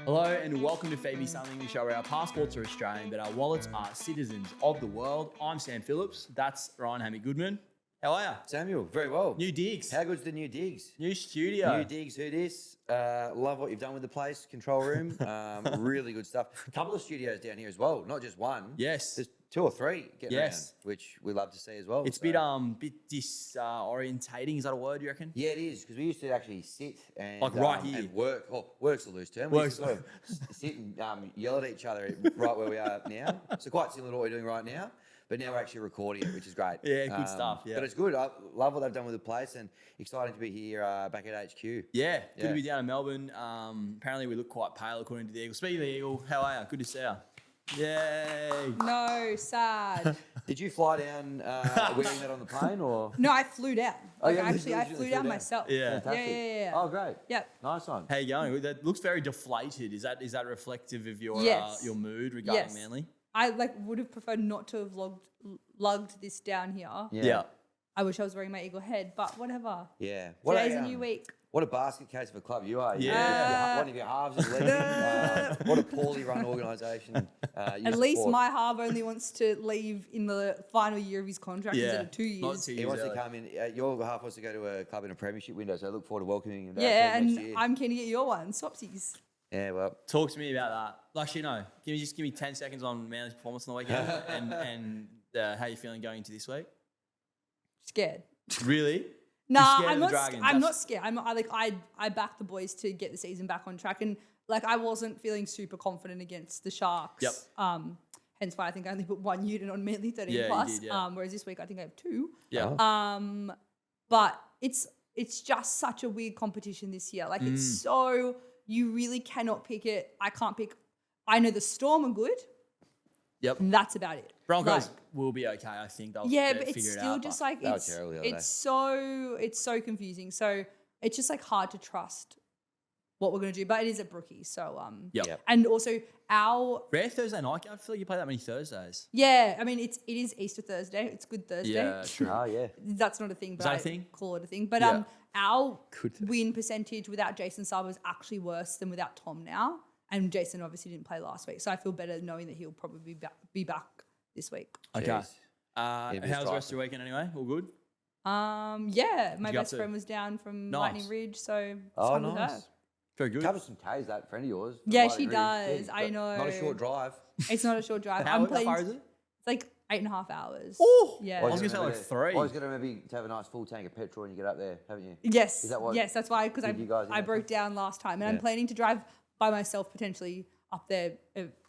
Hello and welcome to Feed Me Something, the show where our passports are Australian, but our wallets are citizens of the world. I'm Sam Phillips. That's Ryan Hammy Goodman. How are you? Samuel, very well. New digs. How good's the new digs? New studio. New digs, who this? Love what you've done with the place, control room. Really good stuff. A couple of studios down here as well, not just one. Yes. There's 2 or 3 getting Yes. around, which we love to see as well. It's a bit disorientating. Is that a word, you reckon? Yeah, it is, because we used to actually sit and Like right here. and work. Oh, work's a loose term. We used to sort of sit and yell at each other right where we are now. So quite similar to what we're doing right now. But now we're actually recording it, which is great. Yeah, good stuff, yeah. But it's good. I love what they've done with the place, and exciting to be here back at HQ. Yeah, good to Yeah. be down in Melbourne. Apparently we look quite pale according to the Eagle. Speaking of the Eagle, how are you? Good to see you. Yay. No, sad. Did you fly down wearing that on the plane, or? No, I flew down. Oh, Like, yeah, actually, I literally flew flew down down. myself. Yeah. Fantastic. Yeah. Oh, great. Yep. Nice one. How you going? That looks very deflated. Is that reflective of your Yes. your mood regarding Yes. Manly? I would have preferred not to have lugged this down here. Yeah. I wish I was wearing my eagle head, but whatever. Yeah. Today's a new week. What a basket case of a club you are. Yeah. One of your halves is leaving. What a poorly run organisation. At least my half only wants to leave in the final year of his contract Yeah. instead of 2 Not years. 2 He years wants to early. come in. Your half wants to go to a club in a premiership window, so I look forward to welcoming him back Yeah, next and year. I'm keen to get your one. Swapsies. Yeah, well. Talk to me about that. Actually, no. Give me 10 seconds on Manly's performance on the weekend and how you feeling going into this week. Scared. Really? Nah, scared I'm of the not. Dragons? I'm That's- not scared. I backed the boys to get the season back on track, and I wasn't feeling super confident against the Sharks. Yep. Hence why I think I only put 1 unit on Manly 13 Yeah, you plus. did, yeah. Whereas this week I think I have 2. Yeah. But it's just such a weird competition this year. Like it's so you really cannot pick it. I can't pick. I know the Storm are good, Yep. and that's about it. Broncos Like, will be okay. I think they'll yeah, they'll but it's figure it still out, just but- like They were terrible the other day. it's so confusing. So it's just like hard to trust what we're gonna do. But it is at Brookie, so Yep. Yep. and also our Rare Thursday night. I feel like you play that many Thursdays. I mean it is Easter Thursday. It's Good Thursday. Yeah, true. Oh, yeah. That's not a thing, but that a I thing? call it a thing. But Yeah. our Good Thursday. win percentage without Jason Saba is actually worse than without Tom now. And Jason obviously didn't play last week, so I feel better knowing that he'll probably be back this week. Okay. Jeez. How's be the rest of striking. your weekend anyway? All good? Yeah, my you get up best to? friend was down from Nice. Lightning Ridge, so Oh, fun with her. nice. Very good. Covers some K's, that friend of yours. Yeah, Lightning she Ridge. does. Yeah, I but know. Not a short drive. It's not a short drive. How playing. far is it? It's like 8.5 hours. Oh, Yeah. I was gonna say like 3. I was going to maybe to have a nice full tank of petrol when you get up there, haven't you? Yes. Is that what yes, that's why because did you guys end I up broke with? down last time, and I'm Yeah. planning to drive by myself potentially up there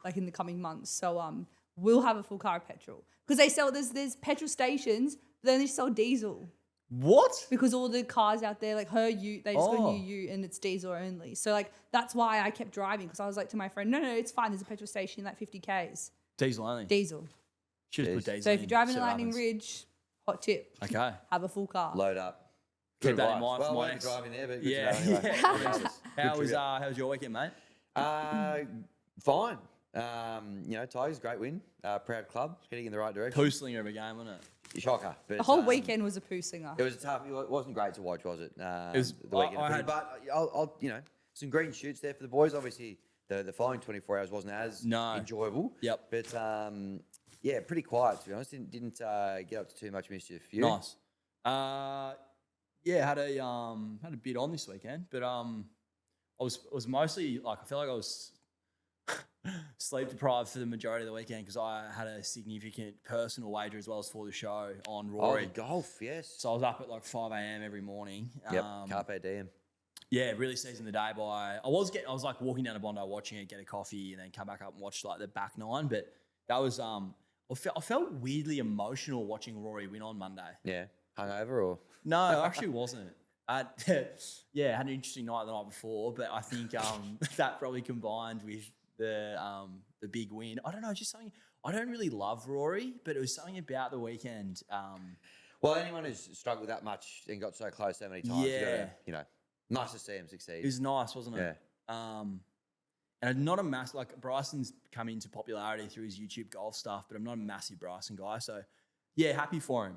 like in the coming months. So we'll have a full car of petrol because they sell there's petrol stations, but they only sell diesel What? because all the cars out there like they just Oh. go new and it's diesel only. So like that's why I kept driving because I was like to my friend, no, it's fine. There's a petrol station like 50 k's Diesel only. diesel. Should have put Jeez. diesel So if you're in, driving see to what Lightning happens. Ridge, hot tip, Okay. have a full car. Load up. Keep Good that in advice. mind Well, for I my won't be next- driving there, but good Yeah. to know anyway. How was your weekend, mate? Fine. Tigers, great win. Proud club, heading in the right direction. Poosling every game, wasn't it? Shocker. But, The whole weekend was a poo singer. It was tough. It wasn't great to watch, was it? was- the weekend. I had- but I'll some green shoots there for the boys. Obviously, the following 24 hours wasn't as enjoyable. Yep. But pretty quiet to be honest. Didn't get up to too much mischief. You? Nice. Had a bit on this weekend, but I was mostly like I feel like I was sleep deprived for the majority of the weekend because I had a significant personal wager as well as for the show on Oh, Rory. golf, yes. So I was up at like 5 a.m. every morning. Yep. Carpe diem. Yeah, really seizing the day by. I was like walking down to Bondi watching it, get a coffee, and then come back up and watch like the back nine. But that was I felt weirdly emotional watching Rory win on Monday. Yeah. Hungover or? No, I actually wasn't. Had an interesting night the night before, but I think that probably combined with the big win. I don't know, just something. I don't really love Rory, but it was something about the weekend. Well, anyone who's struggled that much and got so close so many times, Yeah. nice to see him succeed. It was nice, wasn't it? Yeah. And I'm not a massive, like Bryson's come into popularity through his YouTube golf stuff, but I'm not a massive Bryson guy. So yeah, happy for him.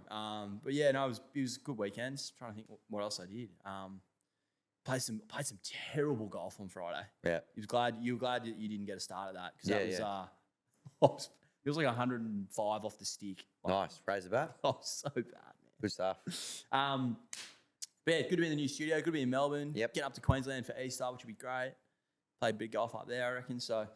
But yeah, no, it was a good weekend. Trying to think what else I did. played some terrible golf on Friday. Yeah. You were glad that you didn't get a start at that because Yeah, that was it was like 105 off the stick. Like, Nice. Raise the bat. oh, so bad, man. Good stuff. But yeah, good to be in the new studio. Good to be in Melbourne. Yep. Getting up to Queensland for Easter, which would be great. Played a bit of golf up there, I reckon. So,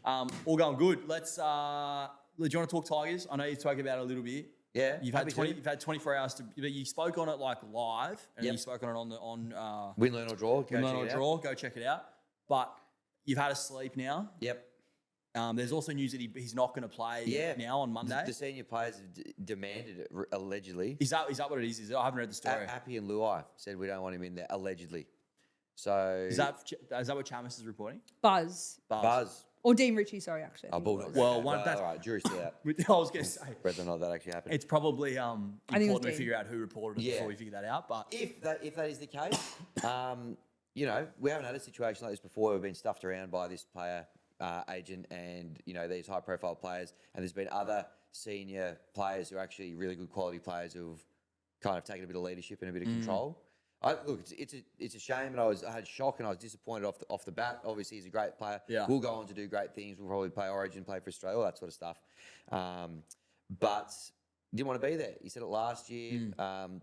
all going good. Let's. Do you want to talk Tigers? I know you spoke about it a little bit. Yeah. You've had 24 hours to. But you spoke on it like live, and Yep. you spoke on it on Win, learn, or draw. Go Learn check or it out. draw. Go check it out. But you've had a sleep now. Yep. There's also news that he's not going to play now on Monday. The senior players have demanded it, allegedly. Is that what it is? Is it? I haven't read the story. Appy and Luai said we don't want him in there, allegedly. So Is that what Chamis is reporting? Buzz. Buzz. Or Dean Ritchie, sorry, actually. Oh, Bulldogs. Well, Okay. one- that's- all right, jury's still out. I was going to say. Whether or not that actually happened. It's probably think it was important to Dean. figure out who reported it Yeah. before we figure that out. But If that is the case, we haven't had a situation like this before. We've been stuffed around by this player agent and these high profile players, and there's been other senior players who are actually really good quality players who've kind of taken a bit of leadership and a bit of control. Look, it's a shame, and I had shock and I was disappointed off the bat. Obviously, he's a great player. Yeah. We'll go on to do great things. We'll probably play Origin, play for Australia, all that sort of stuff. But didn't want to be there. He said it last year. And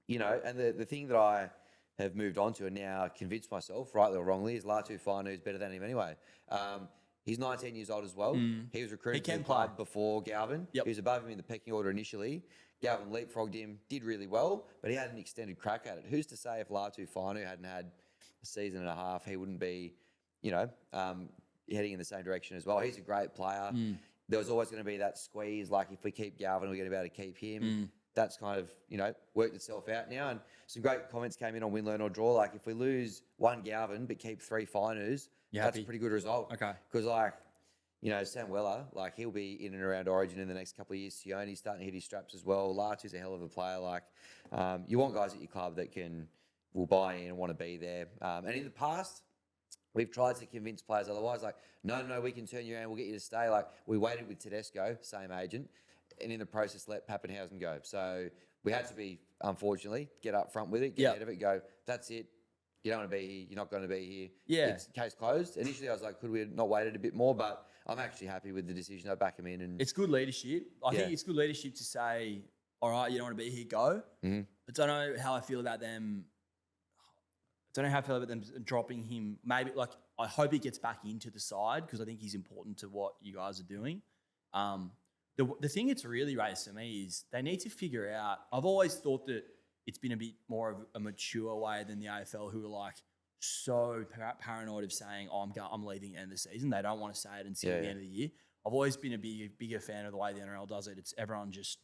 the thing that I have moved on to and now convinced myself, rightly or wrongly, is Latu Finu is better than him anyway. He's 19 years old as well. He was recruited to the club before Galvin. Yep. He was above him in the pecking order initially. Galvin leapfrogged him, did really well, but he had an extended crack at it. Who's to say if Latu Finu hadn't had a season and a half, he wouldn't be, heading in the same direction as well. He's a great player. There was always going to be that squeeze, like if we keep Galvin, we're going to be able to keep him. That's kind of, worked itself out now. And some great comments came in on Win, Learn or Draw. Like if we lose one Galvin but keep three Finus, that's a pretty good result. Okay. Because Sam Weller, he'll be in and around Origin in the next couple of years. Sione's starting to hit his straps as well. Lartu's a hell of a player. You want guys at your club that will buy in and want to be there. And in the past, we've tried to convince players otherwise. No, we can turn you around. We'll get you to stay. We waited with Tedesco, same agent, and in the process let Pappenhausen go. So we had to be, unfortunately, get up front with it, get ahead of it, go, that's it. You don't want to be here. You're not going to be here. Yeah. It's case closed. Initially, I was like, could we have not waited a bit more? But I'm actually happy with the decision. I back him in. And it's good leadership. I think it's good leadership to say, all right, you don't want to be here, go. I don't know how I feel about them. I don't know how I feel about them dropping him. Maybe, I hope he gets back into the side because I think he's important to what you guys are doing. The thing that's really raised to me is they need to figure out. I've always thought that it's been a bit more of a mature way than the AFL, who are so paranoid of saying, "Oh, I'm leaving at the end of the season." They don't want to say it until the end of the year. I've always been a bigger fan of the way the NRL does it. It's everyone just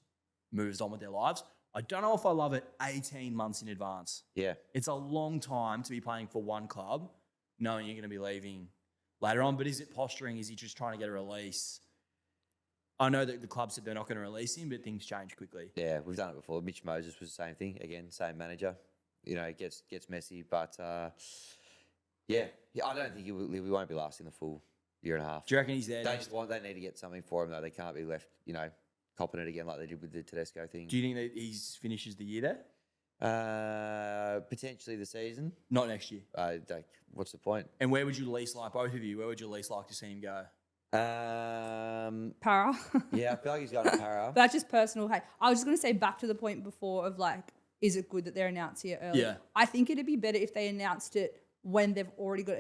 moves on with their lives. I don't know if I love it 18 months in advance. yeah, It's a long time to be playing for one club, knowing you're going to be leaving later on. But is it posturing? Is he just trying to get a release? I know that the club said they're not going to release him, but things change quickly. yeah, we've done it before. Mitch Moses was the same thing. Again, same manager. It gets messy, but I don't think we won't be lasting the full year and a half. Do you reckon he's there? They need to get something for him though. They can't be left, copping it again like they did with the Tedesco thing. Do you think that he finishes the year there? Potentially the season. Not next year. What's the point? And where would you least like, both of you, where would you least like to see him go? Para. Yeah, I feel like he's got a para. But that's just personal hate. I was just going to say back to the point before of is it good that they're announcing it early? Yeah. I think it'd be better if they announced it when they've already got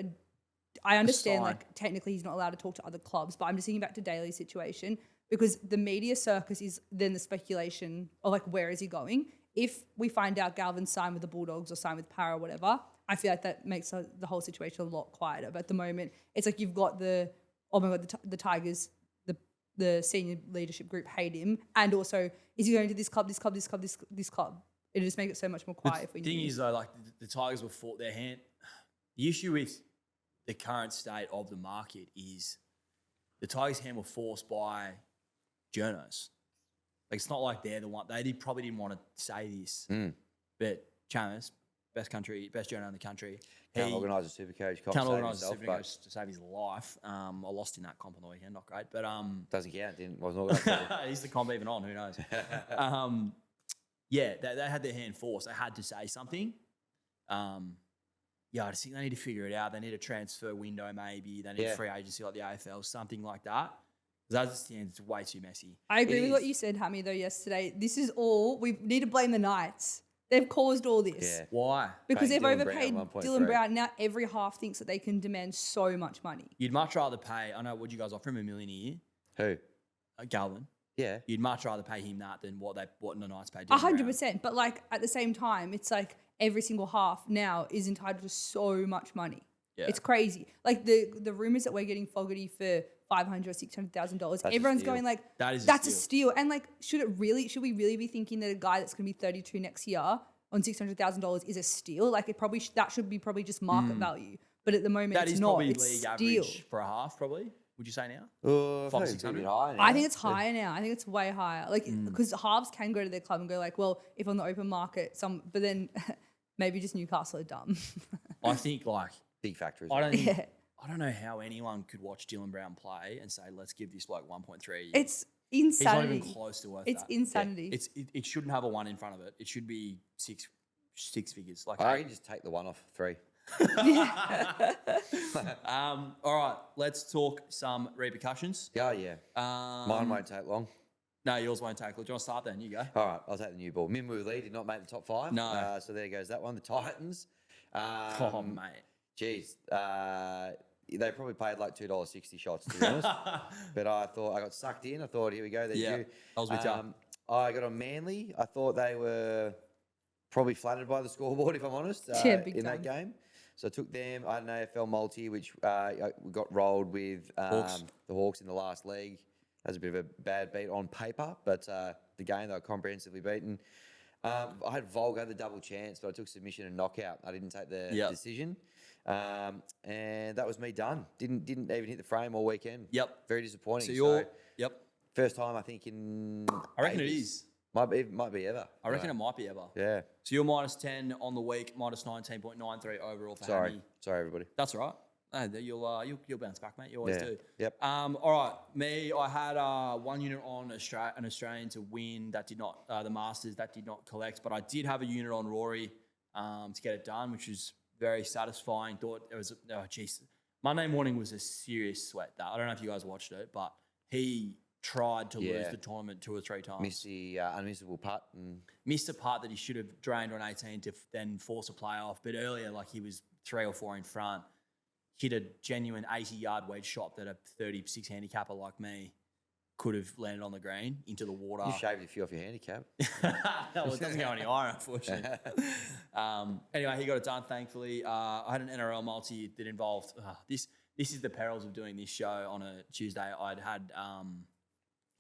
I understand sign. Technically he's not allowed to talk to other clubs, but I'm just thinking back to Daly's situation because the media circus is then the speculation of where is he going? If we find out Galvin signed with the Bulldogs or signed with Para or whatever, I feel like that makes the whole situation a lot quieter. But at the moment, it's you've got the the Tigers, the senior leadership group hate him, and also is he going to this club? It just makes it so much more quiet. The thing is though, the Tigers will fought their hand. The issue with the current state of the market is the Tigers' hand were forced by journos. It's not like they're the one. They probably didn't want to say this, but Chamis, best journo in the country. Can't organise a Supercoach. Can't organise a Supercoach to save his life. I lost in that comp on the weekend. Not great, but doesn't count. Wasn't organised. is the comp even on? Who knows? They had their hand forced. They had to say something. Yeah, I just think they need to figure it out. They need a transfer window, maybe. They need free agency like the AFL, something like that. Because as it stands, it's way too messy. I agree with what you said, Hammy, though, yesterday. This is all, we need to blame the Knights. They've caused all this. Yeah. Why? Because Paying they've Dylan Brown overpaid 1.3. Dylan Brown. Now every half thinks that they can demand so much money. You'd much rather pay, I know, what you guys offer him, $1 million a year? Who? Galvin. Yeah. You'd much rather pay him that than what the Knights pay Dylan 100%. But like at the same time, it's like every single half now is entitled to so much money. Yeah. It's crazy. Like the rumors that we're getting Fogarty for $500,000 or $600,000. Everyone's steal. going like, That's a steal. And like, should we really be thinking that a guy that's going to be 32 next year on $600,000 is a steal? Like that should be probably just market value. But at the moment, That it's is not. probably It's league steal. average for a half, probably. Would you say now? Oh, 500, 600. 600? I think it's higher now. I think it's way higher. Like, because halves can go to their club and go like, well, if on the open market, but then maybe just Newcastle are dumb. I think like Big factor. I don't know how anyone could watch Dylan Brown play and say, let's give this bloke 1.3 a year. It's He's not insanity. even close to worth It's that. insanity. It shouldn't have a 1 in front of it. It should be six figures. Like I can just take the 1 off 3. all right, let's talk some repercussions. Yeah, yeah. Mine won't take long. No, yours won't take. Do you want to start then? You go. All right, I'll take the new ball. Minwoo Lee did not make the top 5. No. So there goes that one. The Titans. Oh, mate. Geez. They probably paid like $2.60 shots, to be honest. But I thought I got sucked in. I thought, here we go. They're Yeah, due. I was with you. I got on Manly. I thought they were probably flattered by the scoreboard, if I'm honest, Yeah, big in that time. game. So I took them. I had an AFL multi, which we got rolled with the Hawks in the last league. That was a bit of a bad beat on paper, but the game they were comprehensively beaten. I had Volga, the double chance, but I took submission and knockout. I didn't take the decision. And that was me done. Didn't even hit the frame all weekend. Yep. Very disappointing. So you're, yep. First time I think in I reckon it ages. is. Might be ever. I reckon it might be ever. Yeah. So you're minus 10 on the week, minus 19.93 overall for Sorry. Hammy. Sorry, everybody. That's all right. No, you'll bounce back, mate. You always do. Yep. All right. Me, I had 1 unit on an Australian to win. That did not, the Masters, that did not collect. But I did have a unit on Rory to get it done, which was very satisfying. Thought it was, oh, jeez. Monday morning was a serious sweat. I don't know if you guys watched it, but he tried to lose the tournament 2 or 3 times. Missed the unmissable putt. And Missed a putt that he should have drained on 18 to then force a playoff. But earlier, like he was 3 or 4 in front. Hit a genuine 80-yard wedge shot that a 36 handicapper like me could have landed on the green into the water. you shaved a few off your handicap. Well, it doesn't go any higher, unfortunately. Anyway, he got it done, thankfully. I had an NRL multi that involved this. This is the perils of doing this show on a Tuesday. I'd had can't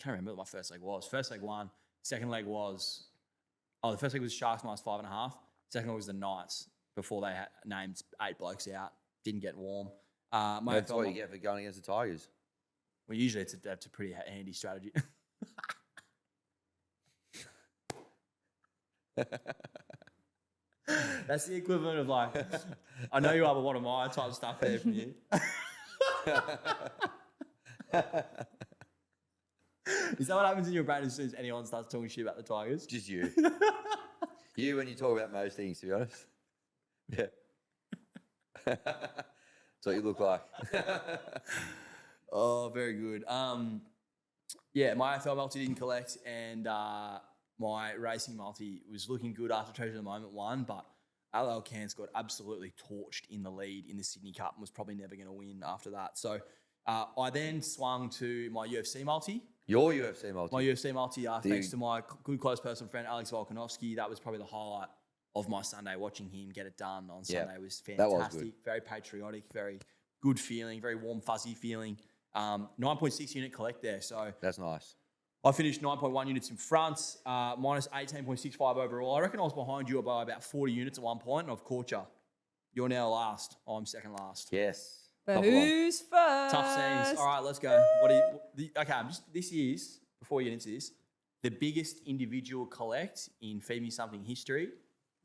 remember what my first leg was. First leg won. Second leg was the first leg was Sharks minus 5.5. Second leg was the Knights before they had named 8 blokes out. Didn't get warm. That's what you get for going against the Tigers. Well, usually that's a pretty handy strategy. That's the equivalent of like, I know you are, but what am I type stuff there from you. Is that what happens in your brain as soon as anyone starts talking shit about the Tigers? Just you. You when you talk about most things, to be honest. Yeah. That's what you look like. Oh, very good. Yeah, my AFL multi didn't collect, and my racing multi was looking good after Treasure of the Moment won, but LL Cairns got absolutely torched in the lead in the Sydney Cup and was probably never going to win after that. So I then swung to my UFC multi. Your UFC multi. My UFC multi, thanks to my good close personal friend Alex Volkanovski. That was probably the highlight of my Sunday. Watching him get it done on Sunday was fantastic. That was good. Very patriotic, very good feeling, very warm, fuzzy feeling. 9.6 unit collect there. So That's nice. I finished 9.1 units in front, minus 18.65 overall. I reckon I was behind you by about 40 units at one point, and I've caught you. You're now last. I'm second last. Yes. But Couple on. who's first? Tough scenes. All right, let's go. This is, before we get into this, the biggest individual collect in Feed Me Something history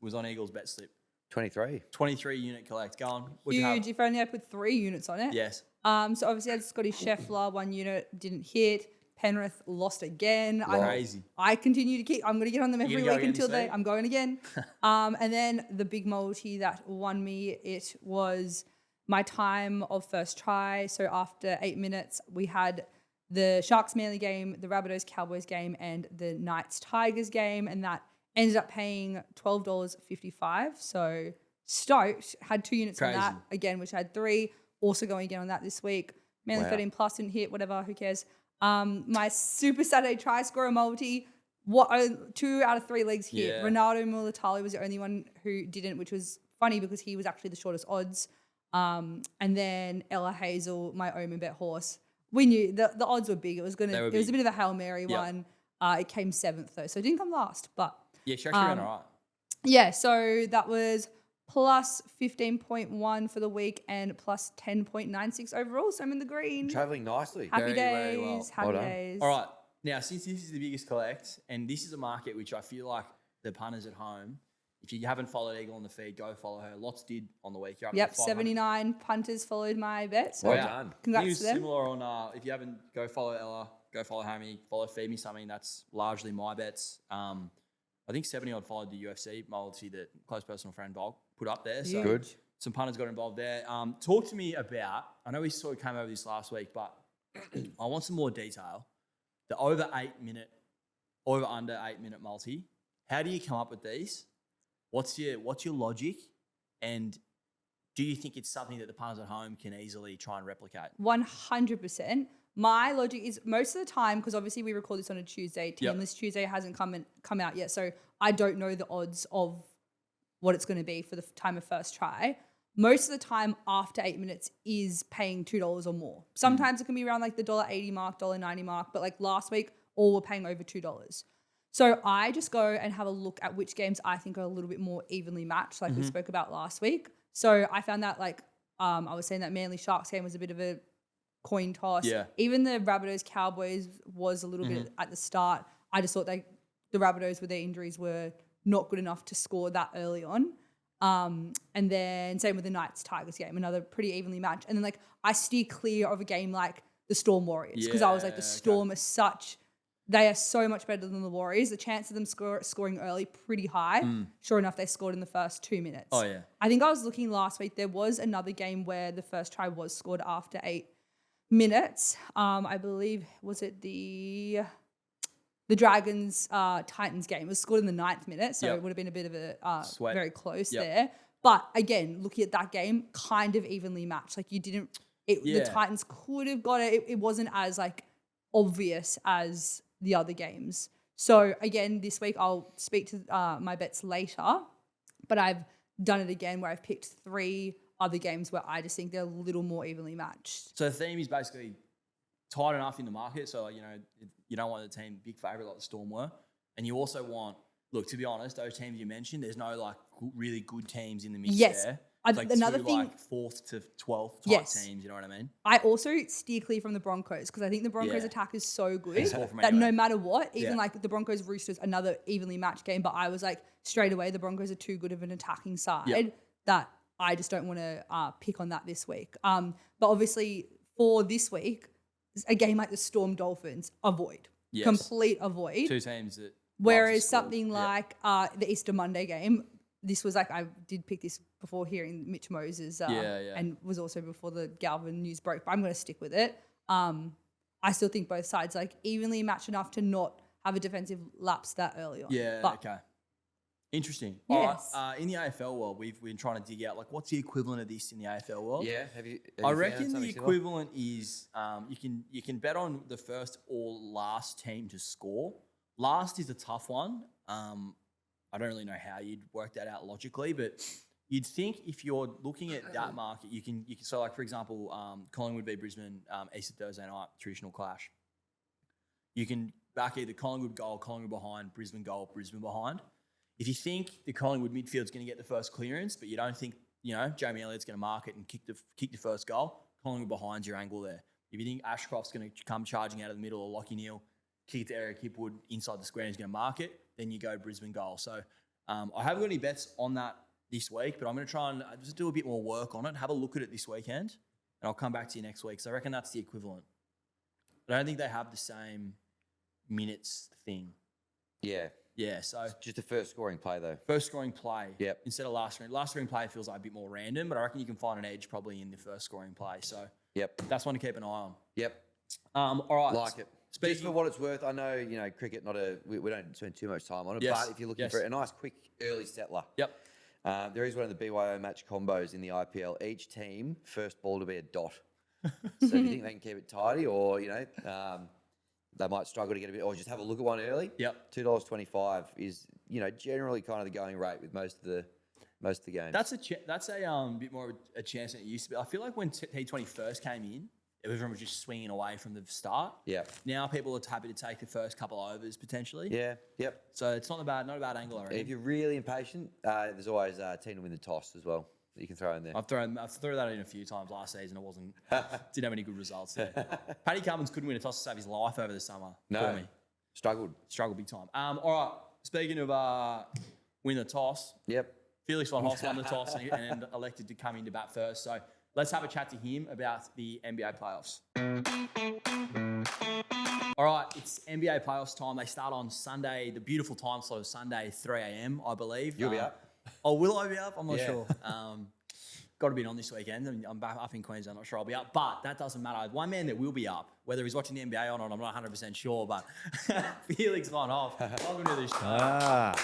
was on Eagles bet slip. 23. 23 unit collect. Go on. What'd you have? Huge. If only I put 3 units on it. Yes. So obviously I had Scotty Scheffler, 1 unit, didn't hit. Penrith lost again. Crazy. I continue to keep. I'm going to get on them every gonna go week again until this week? I'm going again. And then the big multi that won me, it was my time of first try. So after 8 minutes, we had the Sharks Manly game, the Rabbitohs Cowboys game, and the Knights Tigers game, and that ended up paying $12.55. So stoked. Had 2 units on that Crazy. again, which I had 3. Also going again on that this week. Manly Wow. 13 plus didn't hit, whatever, who cares? My Super Saturday try scorer multi, 2 out of 3 legs hit. Yeah. Ronaldo Mulatali was the only one who didn't, which was funny because he was actually the shortest odds. And then Ella Hazel, my Omen bet horse. We knew the odds were big. It was They were a bit big. of a Hail Mary Yep. one. It came 7th though, so it didn't come last. But Yeah, she actually ran all right. yeah, so that was plus 15.1 for the week and plus 10.96 overall. So I'm in the green. Traveling nicely. Happy very days. well. Happy Well done. days. All right. Now, since this is the biggest collect, and this is a market which I feel like the punters at home, if you haven't followed Eagle on the feed, go follow her. Lots did on the week. You're up Yep, to 500. 79 punters followed my bet. So Well done. congrats I think to them. Similar on, if you haven't, go follow Ella, go follow Hammy, follow Feed Me Something. That's largely my bets. I think 70 odd followed the UFC multi that close personal friend Volk put up there. So Good. some punters got involved there. Talk to me about, I know we sort of came over this last week, but I want some more detail. The over under 8 minute multi. How do you come up with these? What's your logic? And do you think it's something that the punters at home can easily try and replicate? 100%. My logic is most of the time, because obviously we record this on a Tuesday, Yep. Teamless Tuesday hasn't come out yet, so I don't know the odds of what it's going to be for the time of first try. Most of the time after 8 minutes is paying $2 or more. Sometimes it can be around like the $1.80 mark, $1.90 mark, but like last week, all were paying over $2. So I just go and have a look at which games I think are a little bit more evenly matched, like we spoke about last week. So I found that like I was saying that Manly Sharks game was a bit of a coin toss. Yeah. Even the Rabbitohs Cowboys was a little bit at the start. I just thought the Rabbitohs with their injuries were not good enough to score that early on. And then same with the Knights Tigers game, another pretty evenly matched. And then like I steer clear of a game like the Storm Warriors because I was like the Storm is they are so much better than the Warriors. The chance of them scoring early pretty high. Sure enough, they scored in the first 2 minutes. Oh, yeah. I think I was looking last week. There was another game where the first try was scored after 8 minutes. I believe, was it the Dragons Titans game? It was scored in the 9th minute, so Yep. it would have been a bit of a Sweat. very close Yep. there. But again, looking at that game, kind of evenly matched. Like the Titans could have got it. It wasn't as like obvious as the other games. So again, this week I'll speak to my bets later, but I've done it again where I've picked 3 other games where I just think they're a little more evenly matched. So the theme is basically tight enough in the market. So, like, you don't want the team big favourite like the Storm were. And you also want, look, to be honest, those teams you mentioned, there's no like really good teams in the mix Yes. there. I- It's like another two, thing- like 4th to 12th type Yes. teams, you know what I mean? I also steer clear from the Broncos because I think the Broncos Yeah. attack is so good They score from that no anywhere. matter what, even Yeah. like the Broncos Roosters, another evenly matched game, but I was like straight away the Broncos are too good of an attacking side Yep. that I just don't want to pick on that this week. But obviously for this week, a game like the Storm Dolphins, avoid. Yes. Complete avoid. Two teams that. love to Whereas score. something Yeah. like the Easter Monday game, this was like I did pick this before hearing Mitch Moses, and was also before the Galvin news broke. But I'm going to stick with it. I still think both sides like evenly matched enough to not have a defensive lapse that early on. Yeah, But okay. Interesting. Yes. All right, in the AFL world, we've been trying to dig out, like, what's the equivalent of this in the AFL world? Yeah. Have you I found reckon the something similar? equivalent is you can bet on the first or last team to score. Last is a tough one. I don't really know how you'd work that out logically, but you'd think if you're looking at that market, you can so like for example, Collingwood v Brisbane, Easter Thursday night traditional clash. You can back either Collingwood goal, Collingwood behind, Brisbane goal, Brisbane behind. If you think the Collingwood midfield's going to get the first clearance, but you don't think Jamie Elliott's going to mark it and kick the first goal, Collingwood behind's your angle there. If you think Ashcroft's going to come charging out of the middle, or Lockie Neal kick it to Eric Hipwood inside the square and he's going to mark it, then you go Brisbane goal. So I haven't got any bets on that this week, but I'm going to try and just do a bit more work on it, have a look at it this weekend, and I'll come back to you next week. So I reckon that's the equivalent. I don't think they have the same minutes thing. Yeah. Yeah, so Just the first scoring play, though. first scoring play Yep. instead of last scoring. Last scoring play feels like a bit more random, but I reckon you can find an edge probably in the first scoring play. So Yep. that's one to keep an eye on. Yep. All right. Like it. Just for what it's worth, I know, cricket, we don't spend too much time on it, Yes, but if you're looking yes. for a nice, quick, early settler, Yep. there is one of the BYO match combos in the IPL. Each team, first ball to be a dot. So if you think they can keep it tidy or, they might struggle to get a bit, or just have a look at one early. Yep. $2.25 is, generally kind of the going rate with most of the games. That's a bit more of a chance than it used to be. I feel like when T20 first came in, everyone was just swinging away from the start. Yeah. Now people are happy to take the first couple overs potentially. Yeah. Yep. So it's not a bad angle, I reckon. If you're really impatient, there's always a team to win the toss as well that you can throw in there. I've thrown that in a few times last season. Didn't have any good results there. Paddy Cummins couldn't win a toss to save his life over the summer. No. For me. Struggled Big time. All right. Speaking of win the toss, Yep. Felix von Hofe won the toss and elected to come in to bat first. So let's have a chat to him about the NBA playoffs. All right, it's NBA playoffs time. They start on Sunday. The beautiful time slot is Sunday, 3 a.m., I believe. You'll be up. Oh, will I be up? I'm not Yeah. sure. Got to be on this weekend. I'm back up in Queensland. I'm not sure I'll be up, but that doesn't matter. One man that will be up, whether he's watching the NBA or not, I'm not 100% sure, but Felix von Hofe, welcome to the show.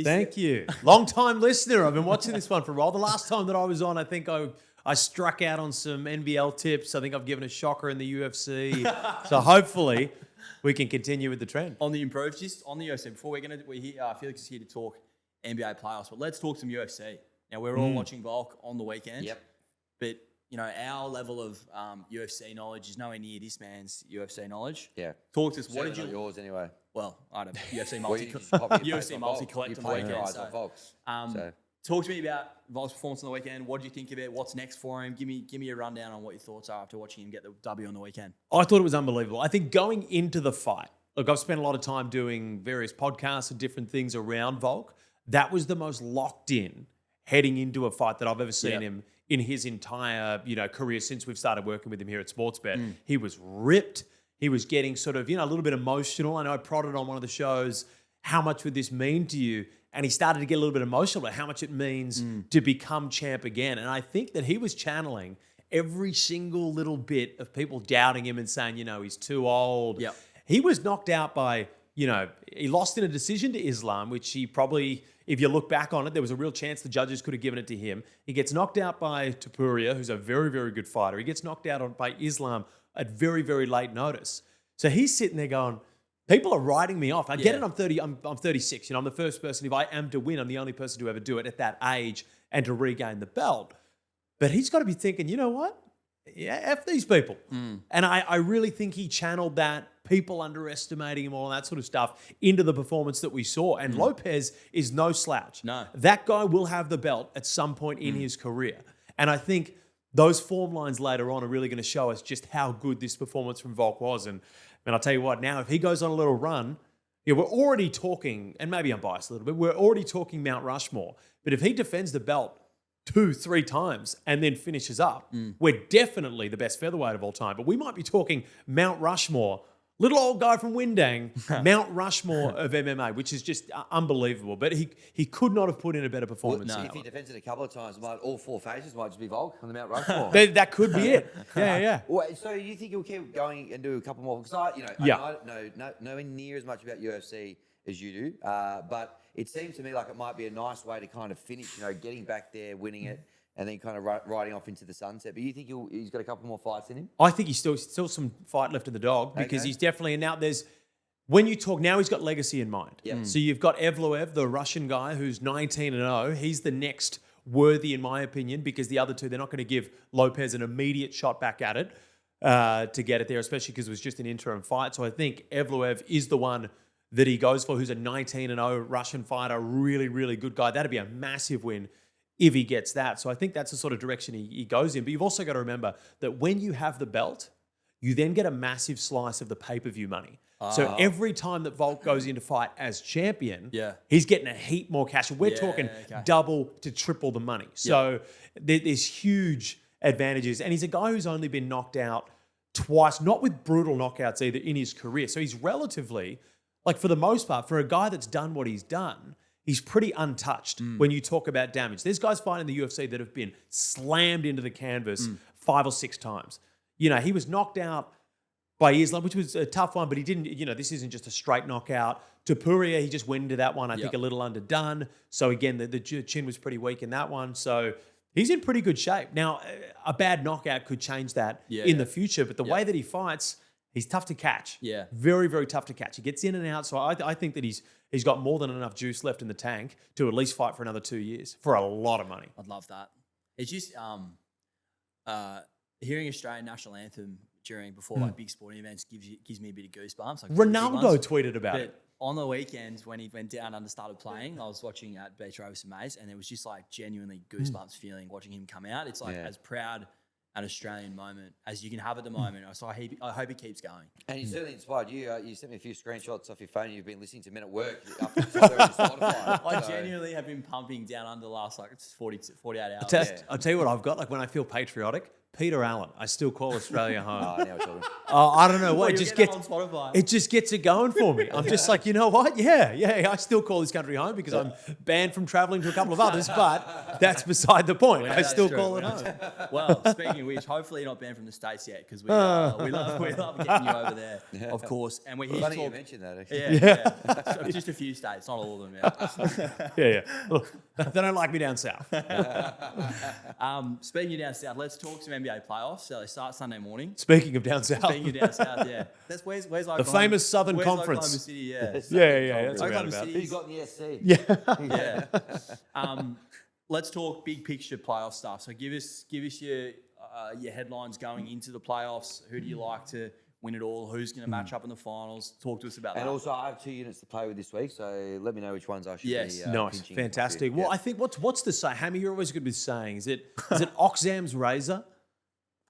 Thank you. Long time listener. I've been watching this one for a while. The last time that I was on, I think I struck out on some NBL tips. I think I've given a shocker in the UFC. So hopefully we can continue with the trend. On the improve, just on the UFC, before Felix is here to talk NBA playoffs, but let's talk some UFC. Now, we're all watching Volk on the weekend. Yep. But, our level of UFC knowledge is nowhere near this man's UFC knowledge. Yeah. Talk to us. What Certainly did you... not yours anyway. Well, I don't know. UFC Well, multi... you just copy and paste UFC on multi-collect Volk. on the You weekend. plagiarise on Volks. So. Talk to me about Volk's performance on the weekend. What did you think of it? What's next for him? Give me a rundown on what your thoughts are after watching him get the W on the weekend. I thought it was unbelievable. I think going into the fight, look, I've spent a lot of time doing various podcasts and different things around Volk. That was the most locked in heading into a fight that I've ever seen him in his entire, career since we've started working with him here at Sportsbet. He was ripped. He was getting sort of, a little bit emotional. I know I prodded on one of the shows, how much would this mean to you? And he started to get a little bit emotional about how much it means to become champ again. And I think that he was channeling every single little bit of people doubting him and saying, he's too old. Yep. He was knocked out by, he lost in a decision to Islam, which he probably, if you look back on it, there was a real chance the judges could have given it to him. He gets knocked out by Topuria, who's a very, very good fighter. He gets knocked out by Islam at very, very late notice. So he's sitting there going, people are writing me off. I get it. I'm 30. I'm 36. I'm the first person. If I am to win, I'm the only person to ever do it at that age and to regain the belt. But he's got to be thinking, you know what? Yeah, F these people. And I really think he channeled that, people underestimating him, all that sort of stuff, into the performance that we saw. And Lopez is no slouch. No. That guy will have the belt at some point in his career. And I think those form lines later on are really going to show us just how good this performance from Volk was. And I'll tell you what, now if he goes on a little run, we're already talking, and maybe I'm biased a little bit, we're already talking Mount Rushmore. But if he defends the belt 2-3 times and then finishes up, we're definitely the best featherweight of all time. But we might be talking Mount Rushmore, little old guy from Windang, Mount Rushmore of MMA, which is just unbelievable. But he could not have put in a better performance. If he defends it a couple of times, all four faces might just be Volk on the Mount Rushmore. That could be it. Yeah. Well, so you think he'll keep going and do a couple more? Because I don't know nowhere near as much about UFC as you do, but it seems to me like it might be a nice way to kind of finish, getting back there, winning it, and then kind of riding off into the sunset. But you think he's got a couple more fights in him? I think he's still some fight left in the dog because he's definitely, and now when you talk, now he's got legacy in mind. Yep. So you've got Evloev, the Russian guy who's 19-0. He's the next worthy, in my opinion, because the other two, they're not going to give Lopez an immediate shot back at it to get it there, especially because it was just an interim fight. So I think Evloev is the one that he goes for, who's a 19-0 Russian fighter, really, really good guy. That'd be a massive win if he gets that. So I think that's the sort of direction he goes in. But you've also got to remember that when you have the belt, you then get a massive slice of the pay-per-view money. So every time that Volk goes into fight as champion, he's getting a heap more cash. And we're talking double to triple the money. So there's huge advantages. And he's a guy who's only been knocked out twice, not with brutal knockouts either in his career. So he's relatively, like for the most part, for a guy that's done what he's done, he's pretty untouched when you talk about damage. There's guys fighting in the UFC that have been slammed into the canvas 5 or 6 times. You know, he was knocked out by Islam, which was a tough one, but he didn't, you know, this isn't just a straight knockout. Topuria, he just went into that one, I think, a little underdone. So again, the chin was pretty weak in that one. So he's in pretty good shape. Now, a bad knockout could change that in the future, but the way that he fights, he's tough to catch. Yeah. Very, very tough to catch. He gets in and out. So I think that he's got more than enough juice left in the tank to at least fight for another 2 years for a lot of money. I'd love that. It's just hearing Australian national anthem before like big sporting events gives me a bit of goosebumps. Like Ronaldo tweeted about it. On the weekends when he went down and started playing, I was watching at Beach Rovers and Mays, and it was just like genuinely goosebumps feeling watching him come out. It's like as proud an Australian moment as you can have at the moment. So I hope it keeps going. And he certainly inspired you. You sent me a few screenshots off your phone. You've been listening to Men at Work after Spotify. I genuinely have been pumping down under the last 48 hours. I'll tell you what I've got. Like when I feel patriotic, Peter Allen. I still call Australia home. Now we're talking. I don't know what. Well, It just gets it going for me. I'm just like, you know what? Yeah. I still call this country home because I'm banned from traveling to a couple of others, but that's beside the point. I still call it home. Well, speaking of which, hopefully you're not banned from the States yet because we love getting you over there, of course. And we're here Funny to you talk. mentioned that. Actually. Yeah. Just a few states, not all of them. Yeah. Look, they don't like me down south. Speaking of down south, let's talk some NBA playoffs. So they start Sunday morning. Speaking of down south. Speaking of down south, yeah. That's where's Oklahoma, the famous Southern where's Conference. Oklahoma City, yeah. Yeah. That's Oklahoma about. City. Who's got in the SC? Yeah. Let's talk big picture playoff stuff. So give us your headlines going into the playoffs. Who do you like to win it all? Who's going to match up in the finals? Talk to us about that. And also, I have 2 units to play with this week, so let me know which ones I should be Nice, pinching. fantastic. Well, I think what's the saying? Hammy, you're always good with saying. Is it Oxam's razor?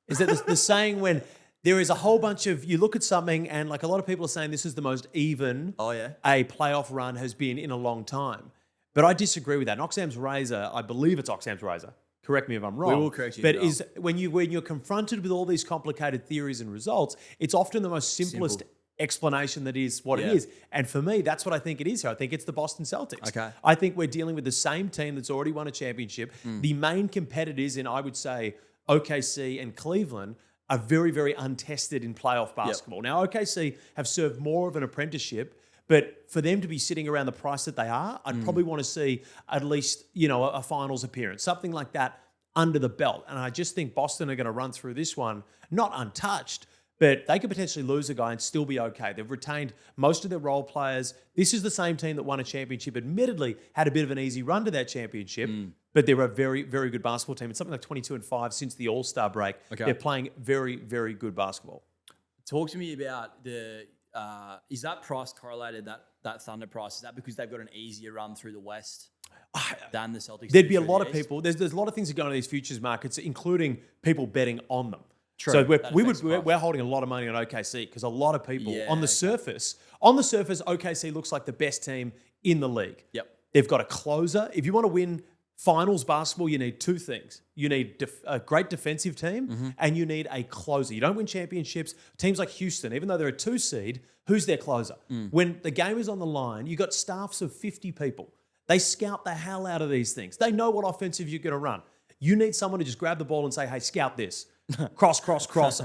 Is that the saying when there is a whole bunch of, you look at something and like a lot of people are saying this is the most even a playoff run has been in a long time. But I disagree with that. And Oxam's razor, I believe it's Oxam's razor. Correct me if I'm wrong. We will correct you. But when you're confronted with all these complicated theories and results, it's often the most simplest explanation that is what it is. And for me, that's what I think it is here. I think it's the Boston Celtics. Okay. I think we're dealing with the same team that's already won a championship. The main competitors in, I would say, OKC and Cleveland are very, very untested in playoff basketball. Now, OKC have served more of an apprenticeship, but for them to be sitting around the price that they are, I'd probably want to see at least, a finals appearance, something like that under the belt. And I just think Boston are going to run through this one, not untouched, but they could potentially lose a guy and still be okay. They've retained most of their role players. This is the same team that won a championship, admittedly had a bit of an easy run to that championship, but they're a very, very good basketball team. It's something like 22-5 since the All-Star break. Okay. They're playing very, very good basketball. Talk to me about is that price correlated, that Thunder price? Is that because they've got an easier run through the West than the Celtics? There'd be a lot of people. There's a lot of things that go into these futures markets, including people betting on them. True. So we're holding a lot of money on OKC because a lot of people on the surface, OKC looks like the best team in the league. Yep. They've got a closer. If you want to win finals basketball, you need 2 things. You need a great defensive team and you need a closer. You don't win championships. Teams like Houston, even though they're a 2 seed, who's their closer? When the game is on the line, you got staffs of 50 people. They scout the hell out of these things. They know what offensive you're going to run. You need someone to just grab the ball and say, hey, scout this. Cross,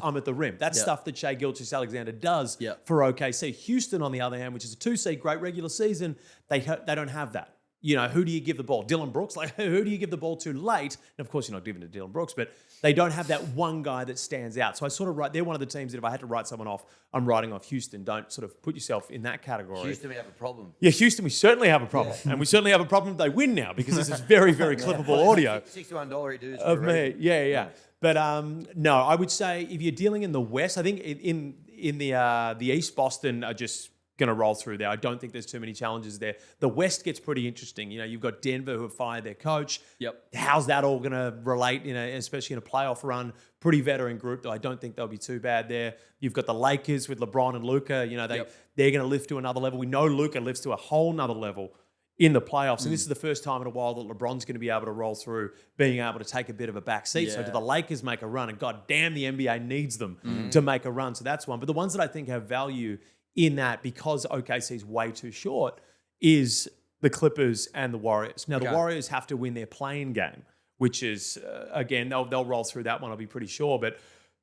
I'm at the rim. That's stuff that Shai Gilgeous-Alexander does for OKC. Houston, on the other hand, which is a 2 seed, great regular season, they don't have that. Who do you give the ball? Dylan Brooks? Like, who do you give the ball to late? And of course, you're not giving it to Dylan Brooks, but they don't have that one guy that stands out. So I sort of they're one of the teams that if I had to write someone off, I'm writing off Houston. Don't sort of put yourself in that category. Houston, we have a problem. Yeah, Houston, we certainly have a problem. And we certainly have a problem if they win now because this is very, very clippable audio. $61 dues of me. Yeah. But no, I would say if you're dealing in the West, I think in the East, Boston are just going to roll through there. I don't think there's too many challenges there. The West gets pretty interesting. You've got Denver who have fired their coach. Yep. How's that all going to relate, especially in a playoff run? Pretty veteran group, though. I don't think they'll be too bad there. You've got the Lakers with LeBron and Luka. They're going to lift to another level. We know Luka lifts to a whole nother level in the playoffs. And this is the first time in a while that LeBron's going to be able to roll through, being able to take a bit of a back seat. So Yeah. do the Lakers make a run? And God damn, the NBA needs them to make a run. So that's one. But the ones that I think have value in that, because OKC is way too short, is the Clippers and the Warriors. Now, the Warriors have to win their play-in game, which is, again, they'll roll through that one, I'll be pretty sure. But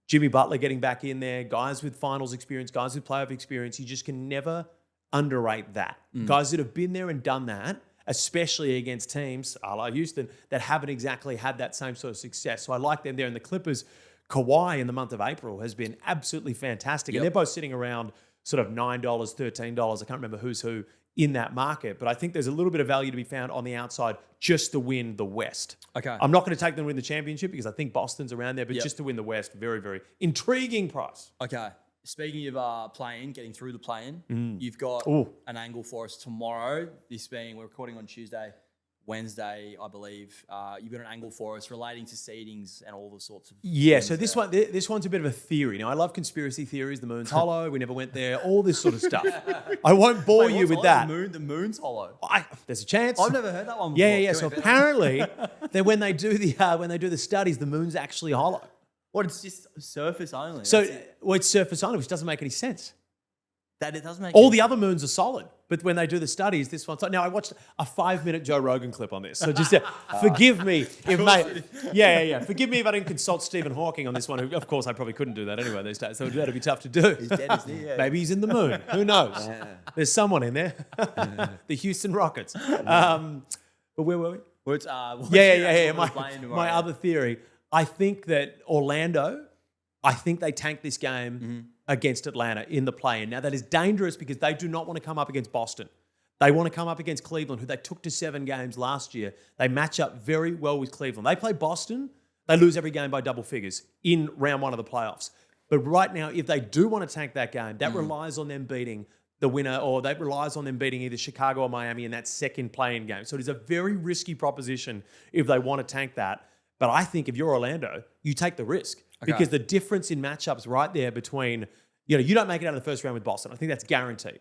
Jimmy Butler getting back in there, guys with finals experience, guys with playoff experience, you just can never underrate that. Guys that have been there and done that, especially against teams, a la Houston, that haven't exactly had that same sort of success. So I like them there. And the Clippers, Kawhi in the month of April has been absolutely fantastic. And they're both sitting around sort of $9, $13. I can't remember who's who in that market. But I think there's a little bit of value to be found on the outside just to win the West. Okay. I'm not going to take them to win the championship because I think Boston's around there, but just to win the West, very, very intriguing price. Okay. Speaking of playing, getting through the play-in, you've got an angle for us tomorrow. This being, we're recording on Tuesday, Wednesday, I believe. You've got an angle for us relating to seedings and all the sorts of things So this one's a bit of a theory. Now, I love conspiracy theories. The moon's hollow. We never went there. All this sort of stuff. I won't bore you with that. The moon's hollow. There's a chance. I've never heard that one before. Yeah. So apparently, that when they do the studies, the moon's actually hollow. What, it's just surface only? So That's it. it's surface only, which doesn't make any sense. That it doesn't make All any the other moons are solid, but when they do the studies, this one's now. I watched a 5-minute Joe Rogan clip on this, so just forgive me if forgive me if I didn't consult Stephen Hawking on this one. Who, of course, I probably couldn't do that anyway these days, so that'd be tough to do. He's dead, isn't he? Yeah. Maybe he's in the moon. Who knows? There's someone in there. The Houston Rockets. But where were we? Well, it's, My other theory. I think that Orlando, I think they tank this game against Atlanta in the play-in. Now, that is dangerous because they do not want to come up against Boston. They want to come up against Cleveland, who they took to 7 games last year. They match up very well with Cleveland. They play Boston, they lose every game by double figures in round 1 of the playoffs. But right now, if they do want to tank that game, that relies on them beating the winner, or that relies on them beating either Chicago or Miami in that second play-in game. So it is a very risky proposition if they want to tank that. But I think if you're Orlando, you take the risk because the difference in matchups right there between, you don't make it out of the first round with Boston. I think that's guaranteed.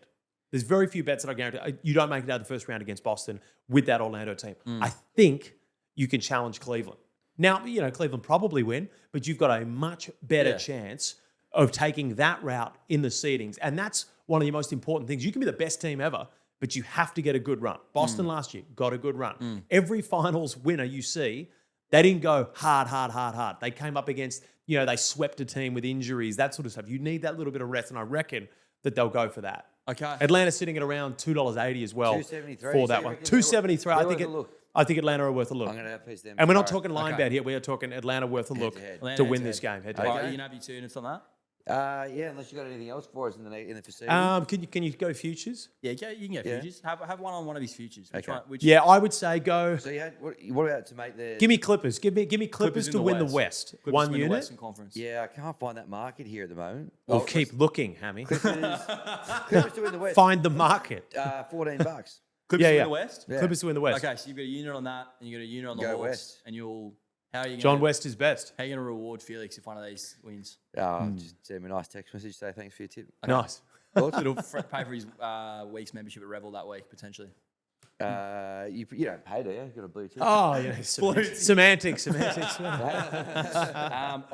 There's very few bets that I guarantee. You don't make it out of the first round against Boston with that Orlando team. I think you can challenge Cleveland. Now, Cleveland probably win, but you've got a much better chance of taking that route in the seedings. And that's one of the most important things. You can be the best team ever, but you have to get a good run. Boston last year got a good run. Every finals winner you see, they didn't go hard. They came up against, they swept a team with injuries, that sort of stuff. You need that little bit of rest, and I reckon that they'll go for that. Okay. Atlanta's sitting at around $2.80 as well $2.73. for that one. $2.73. I think Atlanta are worth a look. I'm going to outpiece them. And we're not talking line bet here. We are talking Atlanta worth a look Head-to-head. to win this game. Head-to-head. All right, you can have your 2 units on that. Unless you got anything else for us in the facility. Can you go futures? Yeah, you can get futures. Have one on one of his futures. Yeah, I would say go. So what about to make the? Give me Clippers. Give me Clippers to win the West. Clippers One win the unit. Western Conference. Yeah, I can't find that market here at the moment. We'll keep looking, Hammy. Clippers to win the West. Find the market. $14. Clippers Yeah. win the West. Yeah. Clippers to win the West. Okay, so you've got a unit on that, and you got a unit on the Go Hawks, West. and how are you? John West is best. How are you going to reward Felix if one of these wins? Just send me a nice text message. Say thanks for your tip. Nice. It'll pay for his week's membership at Revel that week potentially. You don't pay, do you? You got a blue tip. Oh, yeah. Semantics. All